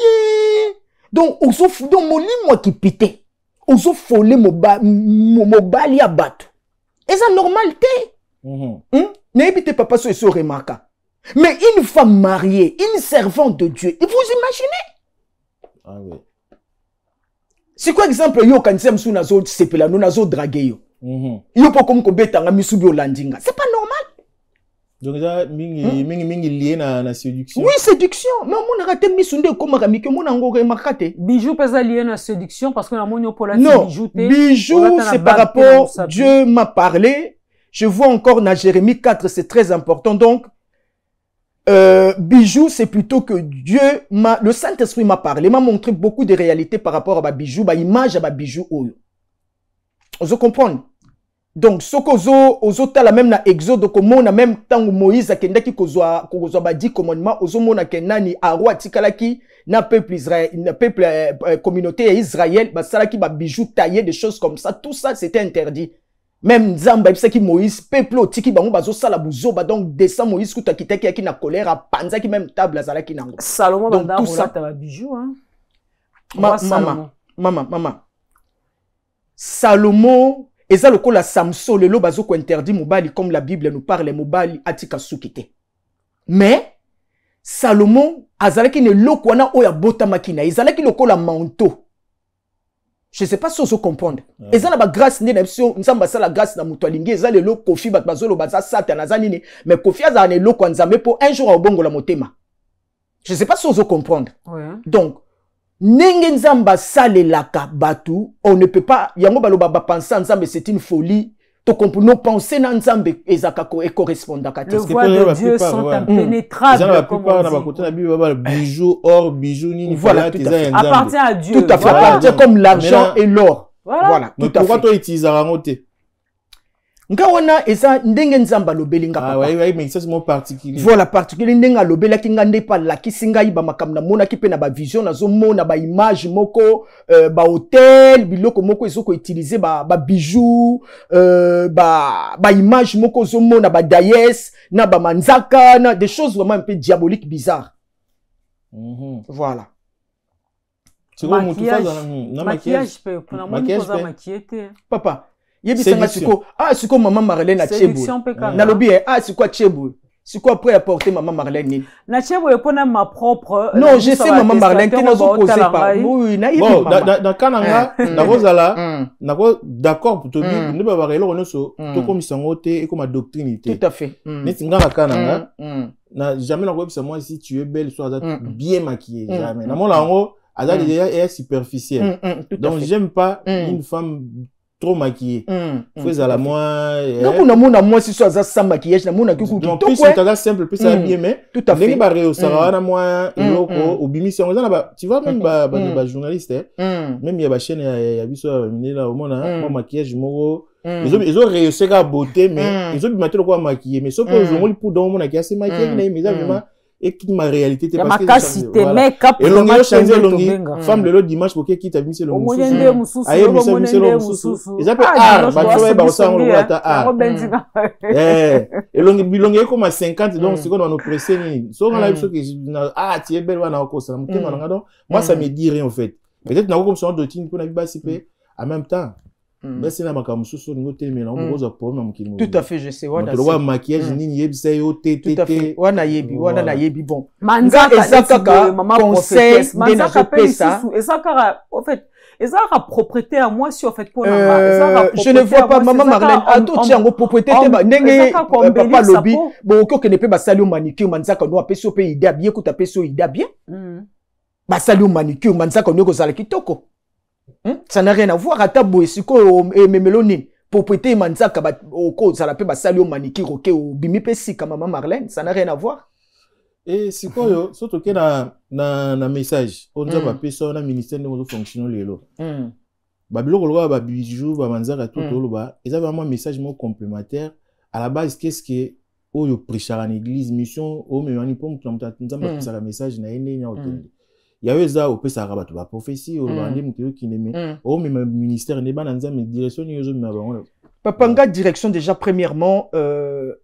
donc ozo donc molimo ki pité ozo folé mobali ya bato eza normal te n'habitez papa so eso remarquant. Mais une femme mariée, une servante de Dieu, vous imaginez? Ah oui. C'est quoi exemple yo kanisa msu nazo sepela no nazo draguer yo? Yo po comme ko betanga misubi olandinga. C'est pas normal. Donc ça mingi lié na séduction. Oui, séduction. Mais on a raté misunde comme ramike mon ngo remarquate. Bijou pesa lié na séduction parce que na monyo pour la bijou te. Bijou c'est par rapport Dieu m'a parlé. Je vois encore dans Jérémie 4, c'est très important donc bijou, c'est plutôt que Dieu m'a, le Saint-Esprit m'a parlé, m'a montré beaucoup de réalités par rapport à bijou, image à bijou. Vous comprenez? Donc, ce qu'on a la même na Exode, comme on a même temps Moïse a kendaki kozwa ba dit commandement, ozo mona kenani arwa tikalaki na peuple Israël, na peuple communauté Israël, ba salaki ba bijou taillé des choses comme ça, tout ça c'était interdit. Même Zamba, qui Moïse, peuple tiki bango bazo sala buzo ba donc descend Moïse kuta kitaki ki na colère a panza ki même table azala ki nango. Salomon donc tout ça ta bijou hein. Maman. Salomon eza lokola Samson lelo bazo ko interdit mobali comme la Bible nous parle mobali atika sukite. Mais Salomon azala ki ne lokwana oya bota makina, ezala ki lokola manteau. Je ne sais pas si vous comprenez. Et ça, la grâce, nous avons la grâce dans notre ligne. Ça, le lot Kofi, bazolo, baza, satan, nazanini. Mais Kofi, ça, le lot qu'on zame pour un jour au bongo la motema. Je ne sais pas si vous comprenez. Donc, nenge nzamba sale laka batu, on ne peut pas, yango balo baba penser ensemble, c'est une folie. To comprendre penser na nzambe ezakako et correspondant à les voix de Dieu sont impénétrables. La plupart na côté la Bible baba bijou or bijou nini voilà appartient à Dieu. Tout à fait appartient comme l'argent et l'or. Voilà. Mais pourquoi toi utilises la ngote? Ngawana eza ndenge nzamba lobelinga papa. Ah oui mais ça c'est mon particulier. Voilà particulier ndenga lobela kinga ndepa la kisinga iba makamna mona ki pe na ba vision na zo mona ba image moko ba hôtel biloko moko ezoko utiliser ba bijoux ba image moko zo mona ba daïs na ba manzaka na des choses vraiment un peu diaboliques bizarres. Voilà. C'est quoi mon tout ça dans maquillage pour na moni ko za maquillete. Papa yebisanga siko siko maman Marlène a Tchebo na lobi siko Tchebo siko après apporter maman Marlène na Tchebo epona ma propre non je sais maman Marlène qui n'a pas posé pas oui na bon dans kananga na rozala na ko d'accord pour to bi ne ba ba relo noso to comme sango te et comme doctrine te tout à fait mais ngana kananga na jamais na ko bisa moi si tu es belle soit bien maquillée jamais na mon lango azali déjà est superficielle donc j'aime pas une femme trop maquillé. Faut à la moi. Donc on a mon moi si soit sans maquillage, na mon a kuku. Donc plus c'est très simple, plus ça bien mais tout à fait. Les barré au Sahara na moi loko au bimi si on a tu vois même ba journaliste même il y a ba chaîne il y a biso là au monde moi maquillage moro ils ont réussi à beauté mais ils ont mettre quoi maquiller mais sauf que ils ont pour dans mon maquillage c'est maquillé mais vraiment et qui ma réalité c'est parce que et l'on changer l'ongi femme le dimanche pour qui t'a mis c'est le mususu aye c'est le mususu ils appellent bah tu vois bah ça on le voit ta et l'ongi comme à 50 donc c'est qu'on va nous presser ni so on a vu que tu es belle wana ko ça donc moi ça me dit rien en fait peut-être na comme son d'autine pour na bi basiper en même temps mais c'est la makamususu ngo témé na on pose problème qui tout à fait je sais wana le maquillage nini yebisa yo tété tout à fait wana yebi bon manzaka ezaka maman conseil manzaka pesa ezaka en fait ezaka propriété à moi si en fait pour je ne vois pas maman Marlène ato tiango propriété te ndenge papa lobby bon ko ne peut ba sali manicure manzaka no apeso pe idée bien ko tapeso idée bien ba sali manicure manzaka no ko sala kitoko. Ça n'a rien à voir à tabou et si ko memeloni propriété manzaka au cause ça la peut basali au manicure OK au bimi pesi comme maman Marlène ça n'a rien à voir et si quoi yo surtout que na message on doit pas personne na ministère de fonctionner lelo Babilo Koloba, Babijou, Bamanzaka, tout Oloba, ils avaient vraiment un message complémentaire. À la base, qu'est-ce que Oyo prêcheur en église, mission, au même moment, pour que le message n'a rien. Il y avait ça au Pesa Rabat, la prophétie, au Bandé, qui n'aimait, au même ministère, n'est pas dans la direction, Papanga direction déjà premièrement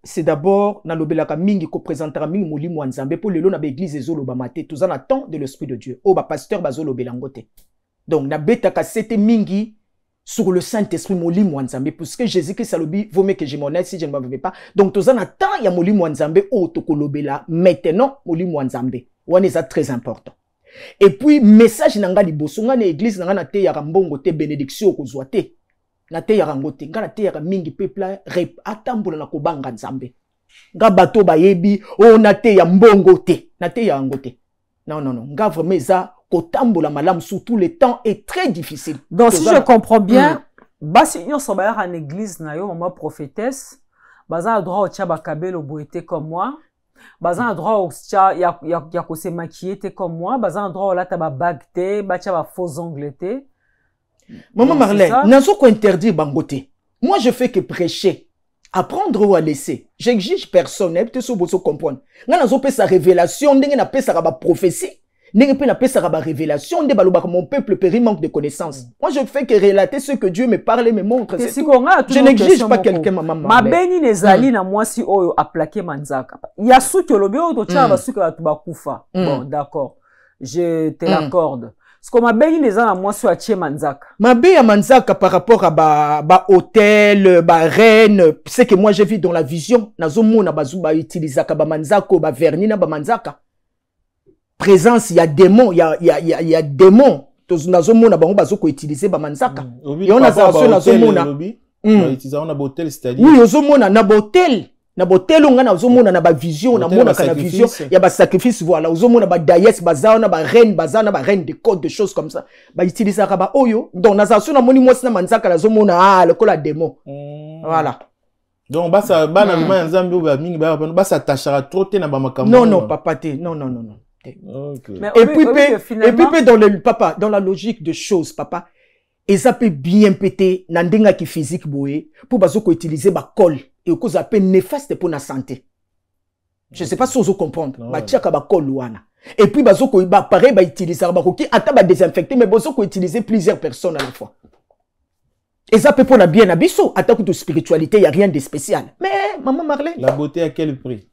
c'est d'abord na lobelaka mingi ko présentera mingi molimo nzambe pour lelo na l'église ezolo bamate tous en attend de l'esprit de Dieu o ba pasteur bazolo belangote donc na betaka c'était mingi sur le Saint-Esprit molimo nzambe parce que Jésus Christ salobi vaut mieux que je m'en aille si je ne m'en vais pas donc tous en attend ya molimo nzambe o to kolobela maintenant molimo nzambe wana c'est très important et puis message nanga liboso nga na église nanga na te ya mbongo te bénédiction kozwa te na te yarango te nga na te yaka mingi peuple atambola na kobanga nzambe nga bato bayebi o na te ya mbongo te na te yarango te non nga vraiment eza kotambola malamu surtout le temps est très difficile donc si je comprends bien basi nyonso bayaka en église na yo maman prophétesse baza na droit otia bakabelo boete comme moi baza na droit otia ya kose maquiller te comme moi baza na droit olata ba bague te batia ba faux ongles te. Maman Marlène, n'azo ko interdire bangote. Moi je fais que prêcher, apprendre ou à laisser. J'exige personne, peut-être so boso comprendre. Nga nazo pe sa révélation, ndenge na pe sa ba prophétie, ndenge pe na pe sa ba révélation, ndenge baloba mon peuple périt manque de connaissances. Moi je fais que relater ce que Dieu me parle et me montre. Je n'exige pas quelqu'un maman Marlène. Ma beni nezali na mwasi oyo a plaqué manzaka. Ya suki olobi oyo to tia ba suki ba tubakufa. Bon, d'accord. Je te l'accorde. Ce qu'on m'a béni les ans à moi sur Atie Manzaka. Ma béni à Manzaka par rapport à ba hôtel, ba reine, c'est que moi j'ai vu dans la vision, nazomo na bazuba utilisaka ba Manzaka, ba verni na ba Manzaka. Présence, il y a démon, il y a démon. Nazomo na bango bazoko utiliser ba Manzaka. Et on a ça nazomo na. Utiliser on a hôtel c'est-à-dire. Oui, nazomo na hôtel. Na botel on a ozomona na ba vision na mona kana vision ya ba sacrifice voilà ozomona ba daïs baza na ba reine de code de choses comme ça ba utiliser ba oyo donc na zaso na moni mwasi na manzaka na zomona le kola démon voilà donc basa bana ma nzambe ba mingi ba s'attachera trop te na ba makambo non papa te non okay. Et puis dans le papa dans la logique de choses papa et ça peut bien péter na ndenga ki physique boé pour bazoko utiliser ba col et cause ça peut néfaste pour la santé. Je sais pas si vous comprenez. Ba tiaka ba col wana. Et puis bazoko ba pareil ba utiliser ba koki ata ba désinfecter mais bazoko utiliser plusieurs personnes à la fois. Et ça peut pour la bien abisso attaque de spiritualité, il y a rien de spécial. Mais maman Marlène, la beauté à quel prix?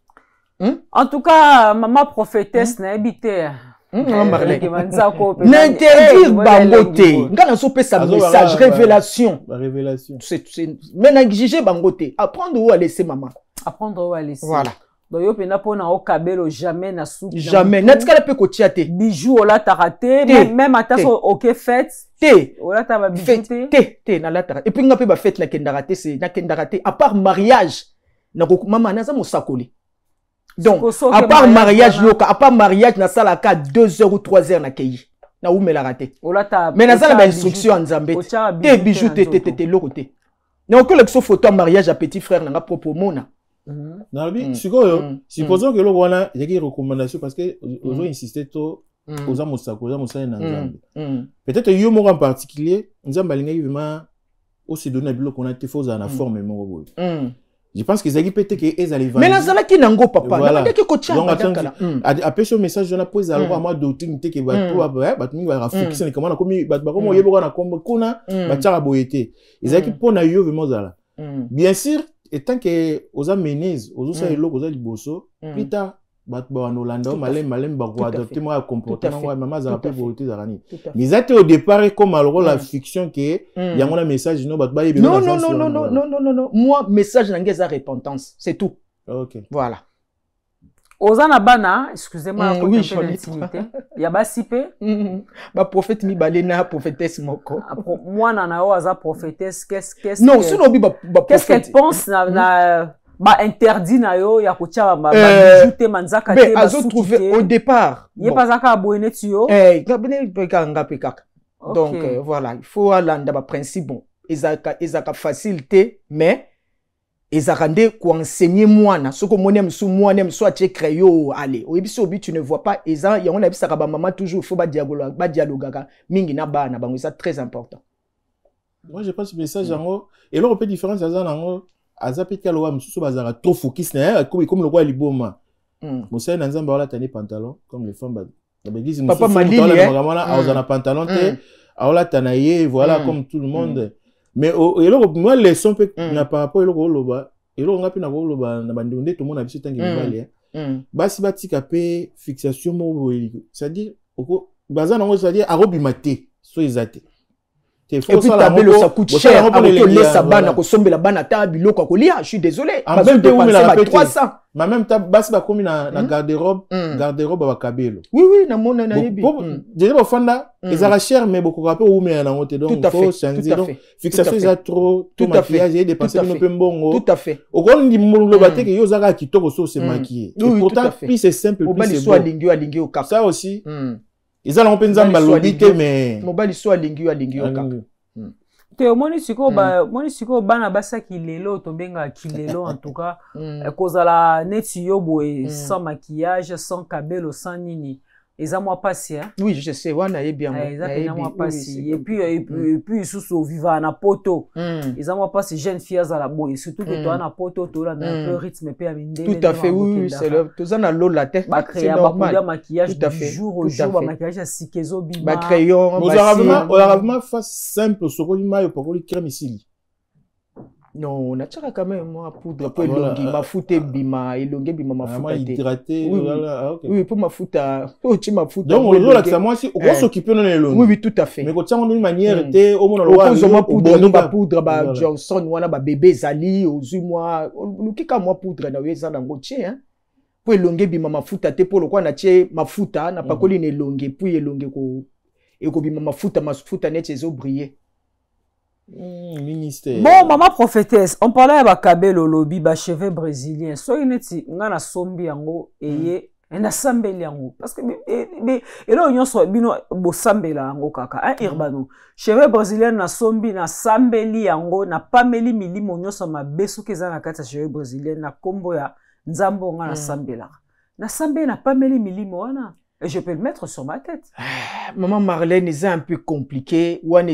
En tout cas, maman prophétesse n'a habité. N'interdire bangote. Ngana so pe sa message révélation. Révélation. Mais n'exiger bangote. Apprendre où à laisser maman. Apprendre où à laisser. Voilà. Donc yo pena pona o kabelo jamais na souki. Jamais. Natika la pe ko tiate. Bijou ola taraté même ataso OK fête. Té. Ola ta ba bijou té na la taraté. Et puis nga pe ba fête na kendaraté c'est na kendaraté à part mariage. Na ko maman na za mosakoli. Donc, à part mariage, à part mariage, na sala ka 2 heures ou 3 heures na keyi. Na ou me la raté. Mais na sala ba instruction en Zambé. Té bijou té loko té. Na ko lekso photo mariage à petit frère na propre mona. Na bi sikoyo, supposons que loko wana yaki recommandation parce que ozo insister to oza mosako, oza mosala na Zambé. Peut-être yo moko en particulier, Nzamba linga vraiment au se donner biloko na te faut na forme moko boy. Je pense qu'ils ont pété qu'ils allaient mais là qui n'ango papa voilà. Donc après ce message je n'ai pas alors moi d'autres qui va tout va fixer comment on comme comment il y a comme kuna batara boyete ils ont pour na yo vraiment ça bien sûr étant que aux amenés aux ça et aux liboso plus tard bat ba Hollande malem ba ko adopter moi comportement moi maman za rappel boyete za rani mais ça au départ comme alors la fiction que il y a un message non bat ba non moi message n'engeza repentance c'est tout. OK voilà ozana bana excusez-moi oui intimité ya ba sipe ba prophète mi balena prophétesse moko moi na oza prophétesse qu'est-ce non sinon bi ba qu'est-ce qu'elle pense na ba interdit na yo ya kotia ba bijouter manzaka te ba trouvé au départ il pas zaka aboné tio ngabene nga pekaka donc voilà il faut alanda ba principe bon ezaka facilité mais ezaka nde ko enseigner mwana soko monem su mwana mso atie crayon allez oyebiso obi tu ne vois pas eza yango na bisaka ba maman toujours faut ba dialogue mingi na bana bango ça très important. Moi, je pense que message yango et là on peut différence ça yango azapi kalowa msusu bazara trop focus na comme le roi liboma. Mosai na nzamba wala tani pantalon comme les femmes na l'église Papa Malili a osana pantalon te aola tanaye voilà comme tout le monde. Mais et là moi les sons peut na par rapport eloko loba eloko ngapi na ko loba na bandonde tout le monde a biso tangi libale. Basi batika pe fixation mo c'est-à-dire bazana ngo c'est-à-dire arobimate so ezate. Et puis tabelo ça coûte cher à laisser bana ko sombela bana ta biloko ko lia, je suis désolé parce que dépenser 300 mais même ta basi ba komi na garde-robe ba kabelo. Oui na mona na yebi déjà ba fanda ezala cher mais beaucoup rappel ou mais na ngote donc faut changer donc fixation ça trop tout maquillage et dépenser no pe mbongo tout à fait au grand ndi molo bateke yo zaka kitoko so se maquiller et pourtant plus c'est simple plus c'est bon alingi au cap ça aussi ils allont penser malobité mais mobali so alingi au cap te omoni siko bana basaki lelo tobenga kilelo en tout cas kozala neti yo boye sans maquillage sans kabelo sans nini eza moi passi hein oui je sais wana yebi yango eza pena moi passi et puis sous viva na poto eza moi passi jeune fille azala boye surtout que toi na poto to là un peu rythme pe ya mindele tout à fait oui c'est le toza na lo la tête c'est normal maquillage du jour au jour maquillage ya sikezo bima ba crayon rarement face simple soko limayo pokoli crème ici. Non, on a quand même moi poudre pour longi ma foute bima et longi bima ma foute hydraté oui pour ma foute tu ma foute donc on là que moi si on s'occuper non les longi oui tout à fait mais quand ça on une manière té au moins on poudre ba Johnson wana ba bébé zali ozu moi lukika moi poudre na weza na ngoche hein pour longi bima ma foute té pour le quoi na tie ma foute na pas coller ne longi puis longi ko et ko bima ma foute net ezo briller. Ministère. Bon, maman prophétesse, on parlait de kabelo lobby, ba cheveux brésilien. So ineti ngana sombi yango eye na sambeli yango parce que mais et là on so bino bo sambela yango kaka un urbano. Cheveux brésilien na sombi na sambeli yango na pameli milimo nyoso mabeso keza na kata cheveux brésilien na kombo ya nzambo ngana sambela. Na sambe na pameli milimo wana. Et je peux le mettre sur ma tête. Maman Marlène, c'est un peu compliqué. Ouan,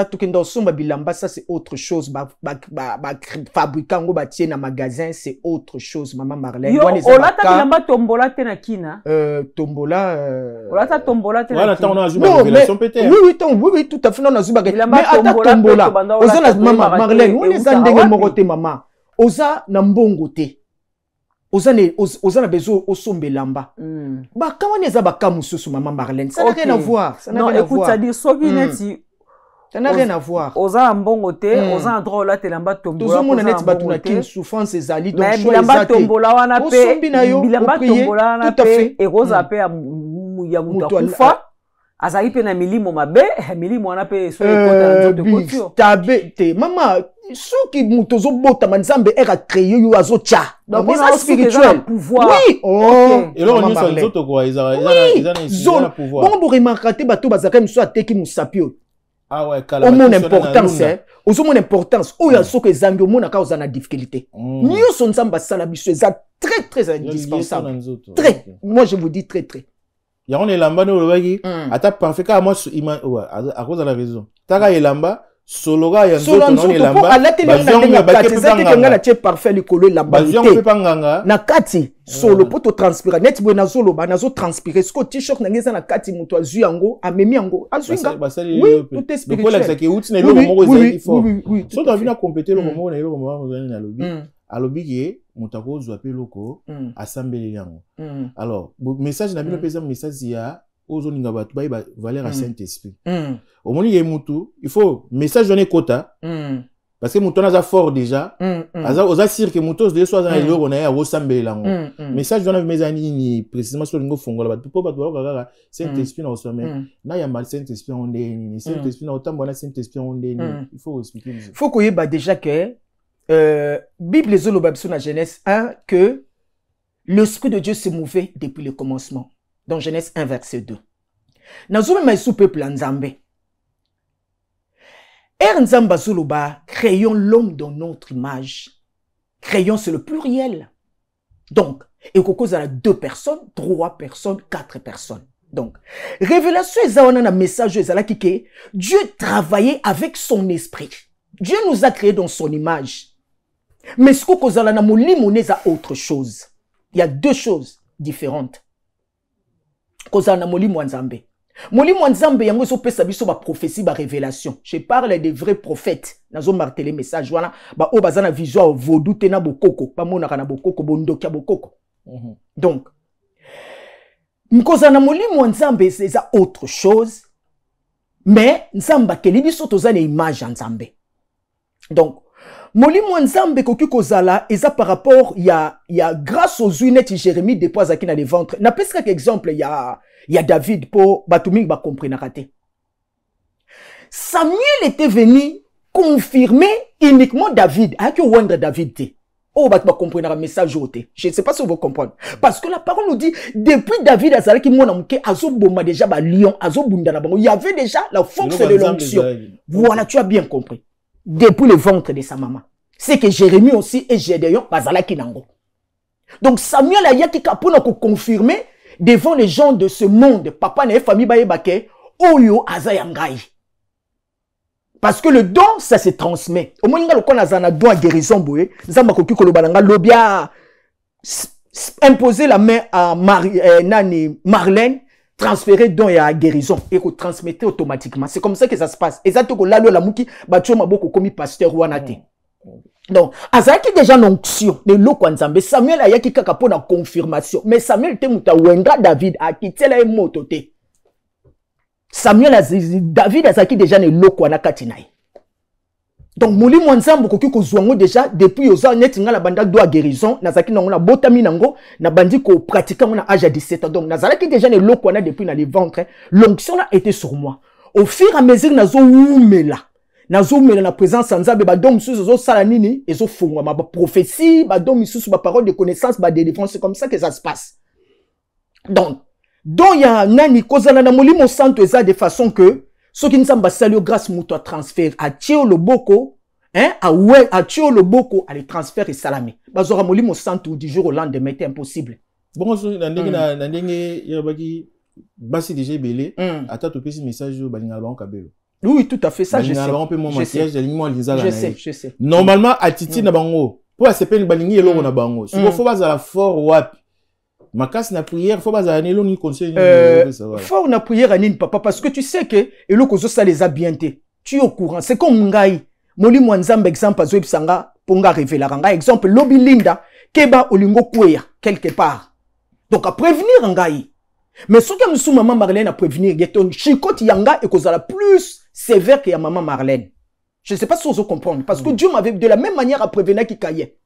tout qui dans son bilamba, ça c'est autre chose. Fabricant ou bâtir dans magasin, c'est autre chose, Maman Marlène. Yo, olata bilamba tombola tena kina. Tombola. Olata tombola tena. Voilà, on a joué la révélation peut-être. Oui, tout à fait, on a joué la mais attends tombola. Oza na Maman Marlène, on est en dégue morote maman. Oza na mbongote. Oza na bezo osombelamba. Ba quand on est à Bakamusu Maman Marlène, ça n'a rien à voir. Non, écoute, ça dit soki neti. Ça n'a rien à voir. Oza mbongote, oza droit là telamba tombola. Tout le monde batuna kin souffrance ezali donc choix bilamba tombola wana pe. Bilamba tombola wana pe et rosa pe ya mutakufa. Azali pe na milimo mabe, milimo wana pe so ekota nzoto couture. Tabe te mama soki mutozo bota manzambe era créer yo azocha. Donc ça spirituel pouvoir. Oui. Oh. Et là on est sur nzoto quoi, ils ont pouvoir. Bon remarquer bato bazaka miso ateki musapio. Ah ouais, kala. Au mon importance hein. Au mon importance, o ya soko ezangi o mona ka ozana difficulté. Nyo son nzamba sala biso eza très très indispensable. Très. Moi je vous dis très très. Ya on elamba no lobaki ata parfait ka moi à cause de la raison. Taka elamba sologa ya nzoto no elamba. Bazongo ya bakati zaki kenga na tie parfait likolo elamba. Bazongo pe nganga. Na kati solo poto transpirer net bo na zolo ba na zo transpirer sko t-shirt na ngeza na kati muto azu yango amemi yango azuinga. Oui, tout est spirituel. Donc là que outi na lo moko ezali fort. So tu vient compléter le moment na lo moment ozali na lobi. Alobi ki mutako zwa pe loko asambeli yango. Alors message na bino pesa message ya ozoninga batu ba valeur à Saint-Esprit. Au moment il mutu il faut message donner quota parce que mutu na za fort déjà oza sir que mutu de soit dans eloko na ya osambeli yango. Message donner mezani ni précisément sur lingo fongola batu po batu ba Saint-Esprit na osame na ya mal Saint-Esprit on ndeni Saint-Esprit na otambo na Saint-Esprit on ndeni il faut expliquer. Il faut qu'on bah déjà que Bible Zolobabson à Genèse 1 que l'Esprit de Dieu se mouvait depuis le commencement. Dans Genèse 1 verset 2. Nazome maïsou peuple nzambe. Nzamba Zoloba, créons l'homme dans notre image. Créons c'est le pluriel. Donc, et Koko a 2 personnes, 3 personnes, 4 personnes. Donc, révélation est un message que Dieu travaillait avec son esprit. Dieu nous a créés dans son image. Mais ce que nous avons c'est autre chose. Il y a deux choses différentes. Nous avons Molimo Nzambe yango so pesa biso ba prophétie ba révélation. Je parle des vrais prophètes. Nazo marteler message wana ba o bazana vision vaudou te na bokoko, ba monaka na bokoko bondokia bokoko. Donc Nkozana Molimo Nzambe c'est autre chose. Mais Nzamba keli biso tozana image Nzambe. Donc Molimo Nzambe koki kozala eza par rapport il y a grâce aux unettes Jérémie dépose aki na les ventres. Na pesaka exemple il y a David pour Batuming ba comprendre raté. Samuel était venu confirmer uniquement David. A que wonder David te. Oh ba comprendre un message oté. Je ne sais pas si vous comprenez. Parce que la parole nous dit depuis David azala ki mona muke azo bomba déjà ba lion, azo bunda na bango. Il y avait déjà la force de l'onction. Voilà, tu as bien compris. Depuis le ventre de sa maman. C'est que Jérémie aussi et Gédéon bazala ki nango. Donc Samuel a yaki kapona ko confirmer devant les gens de ce monde, papa na famille baye bake, oyo azayangai. Parce que le don, ça se transmet. Au moins, il y a le don à guérison, boye. Zamba koki kolobalanga lobia imposer la main à Marlène, transférer don et à guérison et qu'on transmettait automatiquement. C'est comme ça que ça se passe. Exactement là la muki batcho maboko komi pasteur wanate. Donc, azaki déjà l'onction de l'oko nzambe. Samuel a yaki kaka po na confirmation. Mais Samuel te muta wenga David a quitté la moto te. Samuel David azaki déjà ne loko na katinai. Donc, Molimo Nzambe koki kozwango déjà depuis oza net nga la banda do a guérison, nazaki nango na botami nango, na bandi ko pratiquer mon âge à 17 ans. Donc, nazalaki déjà ne loko na depuis na les ventres. L'onction a été sur moi. Au fur et à mesure nazo umela. Nazomela na présence Nzambe ba dom sous zo sala nini ezo fungwa ma prophétie ba dom sous ba parole de connaissance ba délivrance, c'est comme ça que ça se passe. Donc ya nani kozala na molimo santo eza de façon que ce qui Nzamba sali grâce muto transfert a tio loboko a tio loboko a le transfert et salami bazora molimo santo du jour au lendemain était impossible. Bon so na ndenge yabaki basi déjà belé ata to pesi message yo balinga ba kabelo. Oui, tout à fait, ça, je sais. Je sais. Normalement, attitude na bango. Pour accepter balingi elo na bango. Si faut pas à la fort wapi. Ma casse na prière, faut pas à nelo ni conseil. Fort na prière anine papa parce que tu sais que elo kozo ça les a bien té. Tu es au courant. C'est comme ngai. Molimo Nzambe exemple azo ebsanga ponga révéler nga exemple lobi linda keba olingo kweya quelque part. Donc à prévenir ngai. Mais ce que nous maman Marlène a prévenir, geton chikot yanga et kozala plus sévère que ya maman Marlène. Je ne sais pas si vous comprenez. Parce que Dieu m'avait de la même manière à prévenir qui caillait.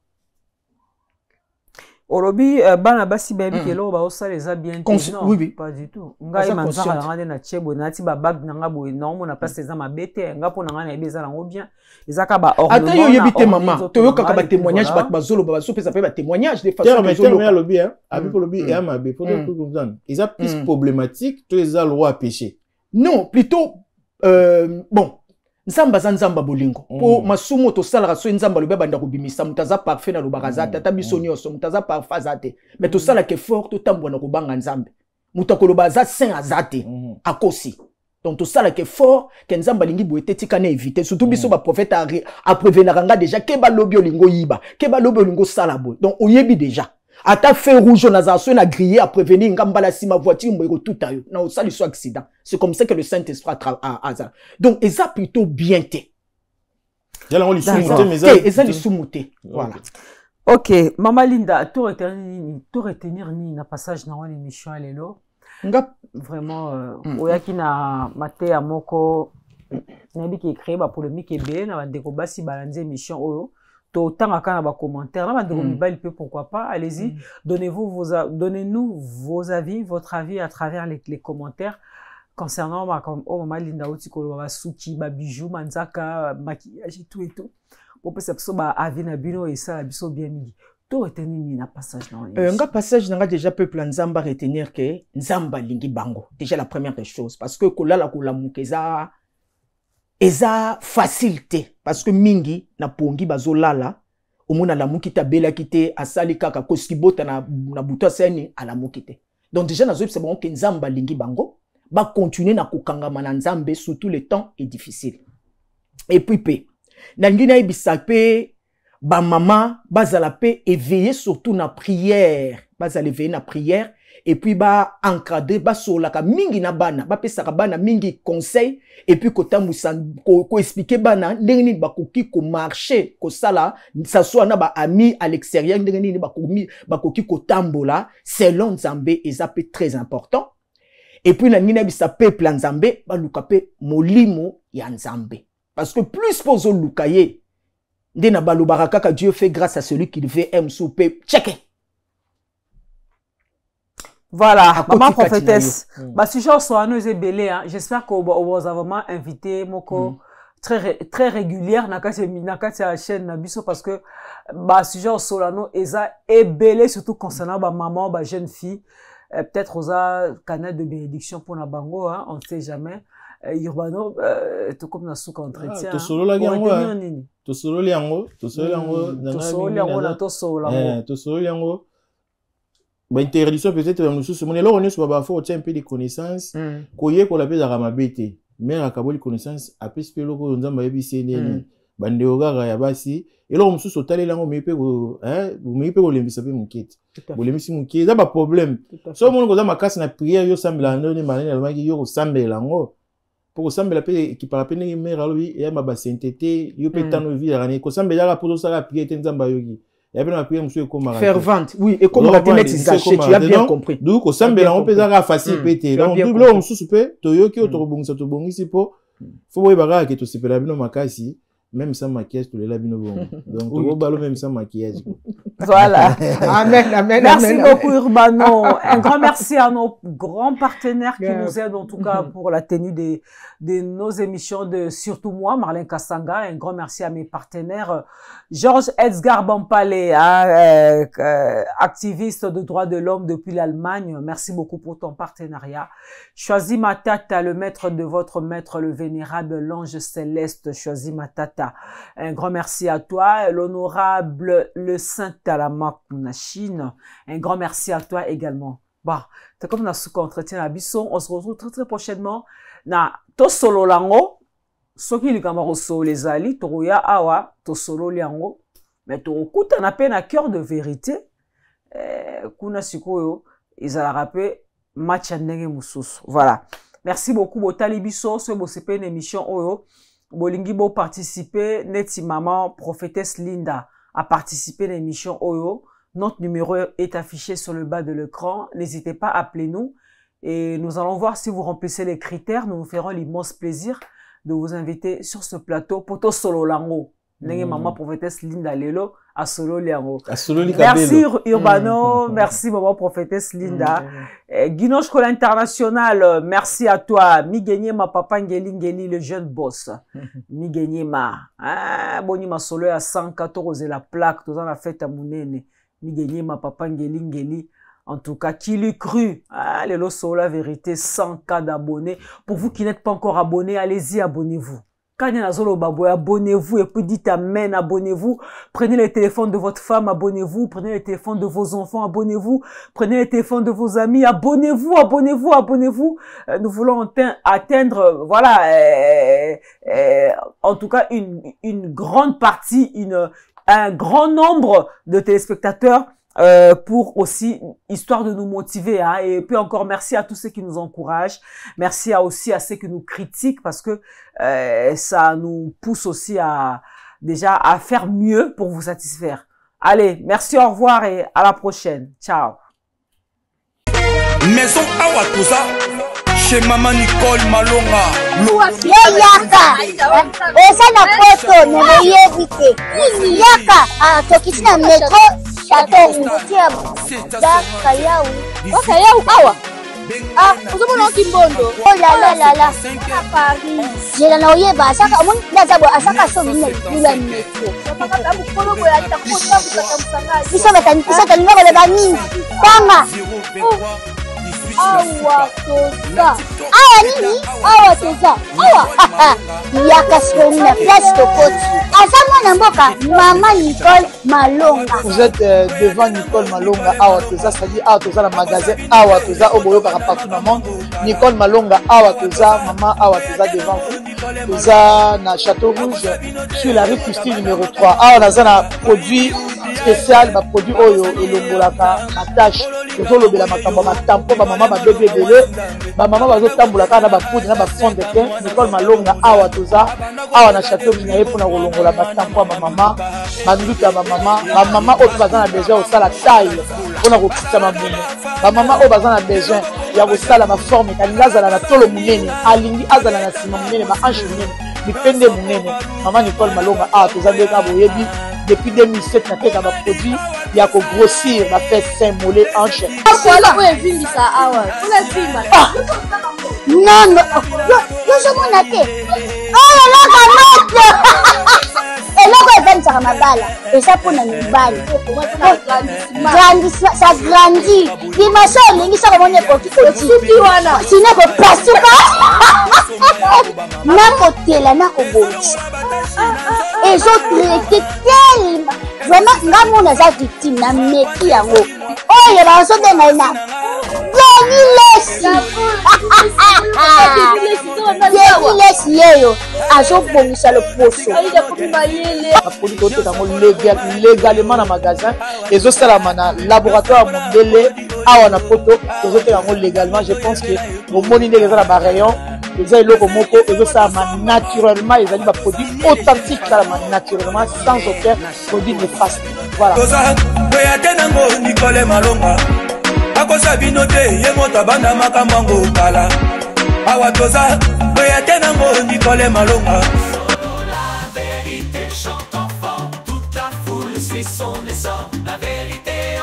Olobi bana basi baby kelo ba osa les a bien non oui. Pas du tout. Ngai manzaka ngade na chebo na ti ba bag na ngabo non na place za mabete ngapo na ngana ebeza lango bien. Ezaka ba ornement. Ata yo yebite maman. To yo kaka ba témoignage ba bazolo ba so pesa ba témoignage de façon mais lobi hein. Abi pour lobi et amabe pour tout comme ça. Ils a plus problématique to les a loi à péché. Non, plutôt bon Nzamba Nzamba bolingo po masumo to sala so Nzamba lobe banda kubimisa mutaza parfait na lobaraza tata bisonyo so mutaza parfait zate mais to sala ke fort to tambwa na kubanga Nzambe mutakoloba za saint azate akosi donc to sala ke fort ke Nzamba lingi boete tika na éviter surtout biso ba prophète a préveniranga déjà ke ba lobi olingo yiba ke ba lobi olingo sala boy donc oyebi déjà ata feu rouge na za so na griller à prévenir ngambala si ma voiture mo tout ayo na o sali so accident. C'est comme ça que le Saint-Esprit a donc ils a plutôt bien té. Yala on les soumouté mais ça ils les soumouté. Voilà. OK, Maman Linda, tout retenir ni na passage na one émission lelo. Nga vraiment oyaki na maté ya moko nabi ki créé ba polémique ebe na bandeko basi balanze émission oyo. Autant à quand commentaires pourquoi pas, allez-y, donnez-nous vos avis, votre avis à travers les commentaires concernant Maman Linda Otikolo Suki, Bijou, Manzaka, maquillage et tout pour que ça soit avis na bino et ça biso bien midi. Tout retenir na passage na passage n'a déjà peuple Nzamba retenir que Nzamba lingi bango. Déjà la première des choses parce que kolala kolamukeza eza facilité parce que mingi na pongi bazolala omona la mukita bela kité asali kaka koski bota na buta seni ala mukite Donc déjà nazoyebisa bango ke nzambe alingi bango ba continuer na kokangama na nzambe surtout le temps est difficile. Et puis pe nalingi nayebisa pe ba mama bazala pe éveiller surtout na prière, bazala éveiller na prière et puis ba encadrer ba solaka mingi na bana ba pesaka bana mingi conseil et puis kotambusa ko expliquer bana ndenge nini bakoki ko marcher ko sala ça soit na ba ami à l'extérieur ndenge nini bakoki ko tambola selon Nzambe ezape très important. Et puis na ngina bisa peuple Nzambe ba lukape molimo ya Nzambe parce que plus pozo lukaye ndena balobaka kaka Dieu fait grâce à celui qui le fait aime soupe check. Voilà, maman prophétesse. Bah, si j'en sois nous belé, hein. J'espère que vous avez vraiment invité moko très régulière nakati la chaîne Nabiso parce que bah si j'en sois nous eza belé surtout concernant bah maman bah jeune fille peut-être aux canal de bénédiction pour na bango hein, on ne sait jamais. Urbano tout comme na souk entretien. To solo la yango. To solo yango, to solo yango, to solo yango na to solo yango. To solo yango. Bah interdiction peut-être nous sous mon là on est sur ba faut un peu de connaissances koye ko la pesa kama bete mais akaboli connaissance apesi pe loko nzamba yebisi nene bande ogaga ya basi et là on sous sotale lango mais pe ko mais pe ko lembisa pe mukete bo lembisi mukete za ba problème so mon ko za makasi na prière yo sambela ndone manene la maki yo ko sambela ngo pour ko sambela pe qui parle pe ngi mère alobi ya ma ba sainteté yo pe tano vie rani ko sambela la pour ça la prière nzamba yogi. Fervente, oui, et comme tu as bien compris. Donc, au sambela, on peut dire facile, pété. Donc, double, on sous-soupe, toyoki, autobong, ça te bon ici pour. Faut voir bagarre que tu sais pas la bino makasi, même sans maquillage, tu les la bino bon. Donc, tu vas même sans maquillage. Voilà. Amen, amen. Merci beaucoup, Urbano. Un grand merci à nos grands partenaires qui nous aident, en tout cas, pour la tenue de nos émissions de Surtout Moi, Marlène Kassanga. Un grand merci à mes partenaires. Georges Edgar Bampale, activiste de droits de l'homme depuis l'Allemagne. Merci beaucoup pour ton partenariat. Choisis Matata, le maître de votre maître, le vénérable l'ange céleste. Choisis Matata. Un grand merci à toi, l'honorable, le saint Talama Chine. Un grand merci à toi également. Bah, c'est comme dans ce entretien à Bisson. On se retrouve très prochainement. Na to solo lango. Soki li kamaro so les ali toya awa to solo liango. Mais to kuta na pe na cœur de vérité. Kuna sikoyo izala rapé match ndenge mususu. Voilà. Merci beaucoup Botali Bisso ce bosepe une émission oyo. Bolingi bo participer neti maman prophétesse Linda a participé à l'émission Oyo. Notre numéro est affiché sur le bas de l'écran. N'hésitez pas à appeler nous et nous allons voir si vous remplissez les critères. Nous nous ferons l'immense plaisir de vous inviter sur ce plateau Poto Solo Lango. Maman prophétesse Linda Lelo à Solo Lango. Merci Urbano, merci maman prophétesse Linda. Guino School International, merci à toi. Migenye ma papa Ngeli le jeune boss. Migenye ma. Boni ma solo à 114 et la plaque, tout dans la fête à Mounene. Migenye ma papa Ngeli. En tout cas, qui l'eût cru? Les lots sont la vérité, 100 cas d'abonnés. Pour vous qui n'êtes pas encore abonnés, allez-y, abonnez-vous. Quand il y a un abonnez-vous et puis dites amen, abonnez-vous. Prenez le téléphone de votre femme, abonnez-vous. Prenez le téléphone de vos enfants, abonnez-vous. Prenez le téléphone de vos amis, abonnez-vous, abonnez-vous, abonnez-vous. Nous voulons atteindre, voilà, en tout cas, une grande partie, un grand nombre de téléspectateurs pour aussi, histoire de nous motiver. Hein. Et puis encore, merci à tous ceux qui nous encouragent. Merci aussi à ceux qui nous critiquent parce que ça nous pousse aussi à faire mieux pour vous satisfaire. Allez, merci, au revoir et à la prochaine. Ciao. Maison Awatusa, chez Maman Nicole Malonga. Yaka, esa na poto ne yebite. Yaka, tokisina metro. Chateau, Yaka yau. Ok, yau awa. Ah, uzumuna kimbondo. Oh la la. À Paris. J'ai la noyé ba saka mun daza bo asaka so minne lula metro. Papa bu kolo bo ya ta ko ta bu ta musanga. Bisa metan bisa ta ngaba le bani. Tanga. awa toza awa nini awa toza awa yaka sikoni na place tokoti aza mwana mboka mama Nicole Malonga. Vous êtes devant Nicole Malonga awa toza, c'est-à-dire awa toza na magasin awa toza oboyokaka partout na monde. Nicole Malonga awa toza, maman awa toza devant vous. Toza na Château Rouge sur la rue Custine numéro 3. Awa naza na produit spécial, ba produit oyo elongolaka attache tozolobela makambo matampo ba mama ba bébé belé ba mama bazotambolaka na ba poudre na ba fond de teint. Nicole Malonga awa toza awa na Château Rouge na ye mpona kolongola batampo ba mama banduki ya ba mama oyo baza na besoin osala taille mpona kokitisa mamumu ba mama oyo baza na besoin ya kosala baforme kalingi azala na tolo monene alingi azala na nsima monene baanche monene mipende monene. Mama Nicole Malonga awa toza ndeka boyebi depuis 2007 nateka baproduit ya kogrossir bafait sein mollet hanche non yozomona te oyo eloko moto eloko evanisaka mabala eza mpona mibali ça grandit dimension elingi soko mona ekokikoti wana sino kopasuka nakotela nakobongisa ezotraite telema vraiment nga mona aza victime na meki yango oyo bazobenga ye na Lesi yeyo azobongisa loposo baproduit toteka yango légalement na magasin ezosalama na laboratoire mondele awa na poto tozoteka yango légalement. Je pense que omoni ndenge eza na barayon eza eloko moko ezosalama naturellement, ezali baproduit authentique esalama naturellement sans aucun produit néfaste. Voilà. Nicole Malonga akosa bino te ye moto abanda makambo yango kala awa toza oya te nango Nicole Malonga. La vérité chante enfant, toute la foule suit son essor. La vérité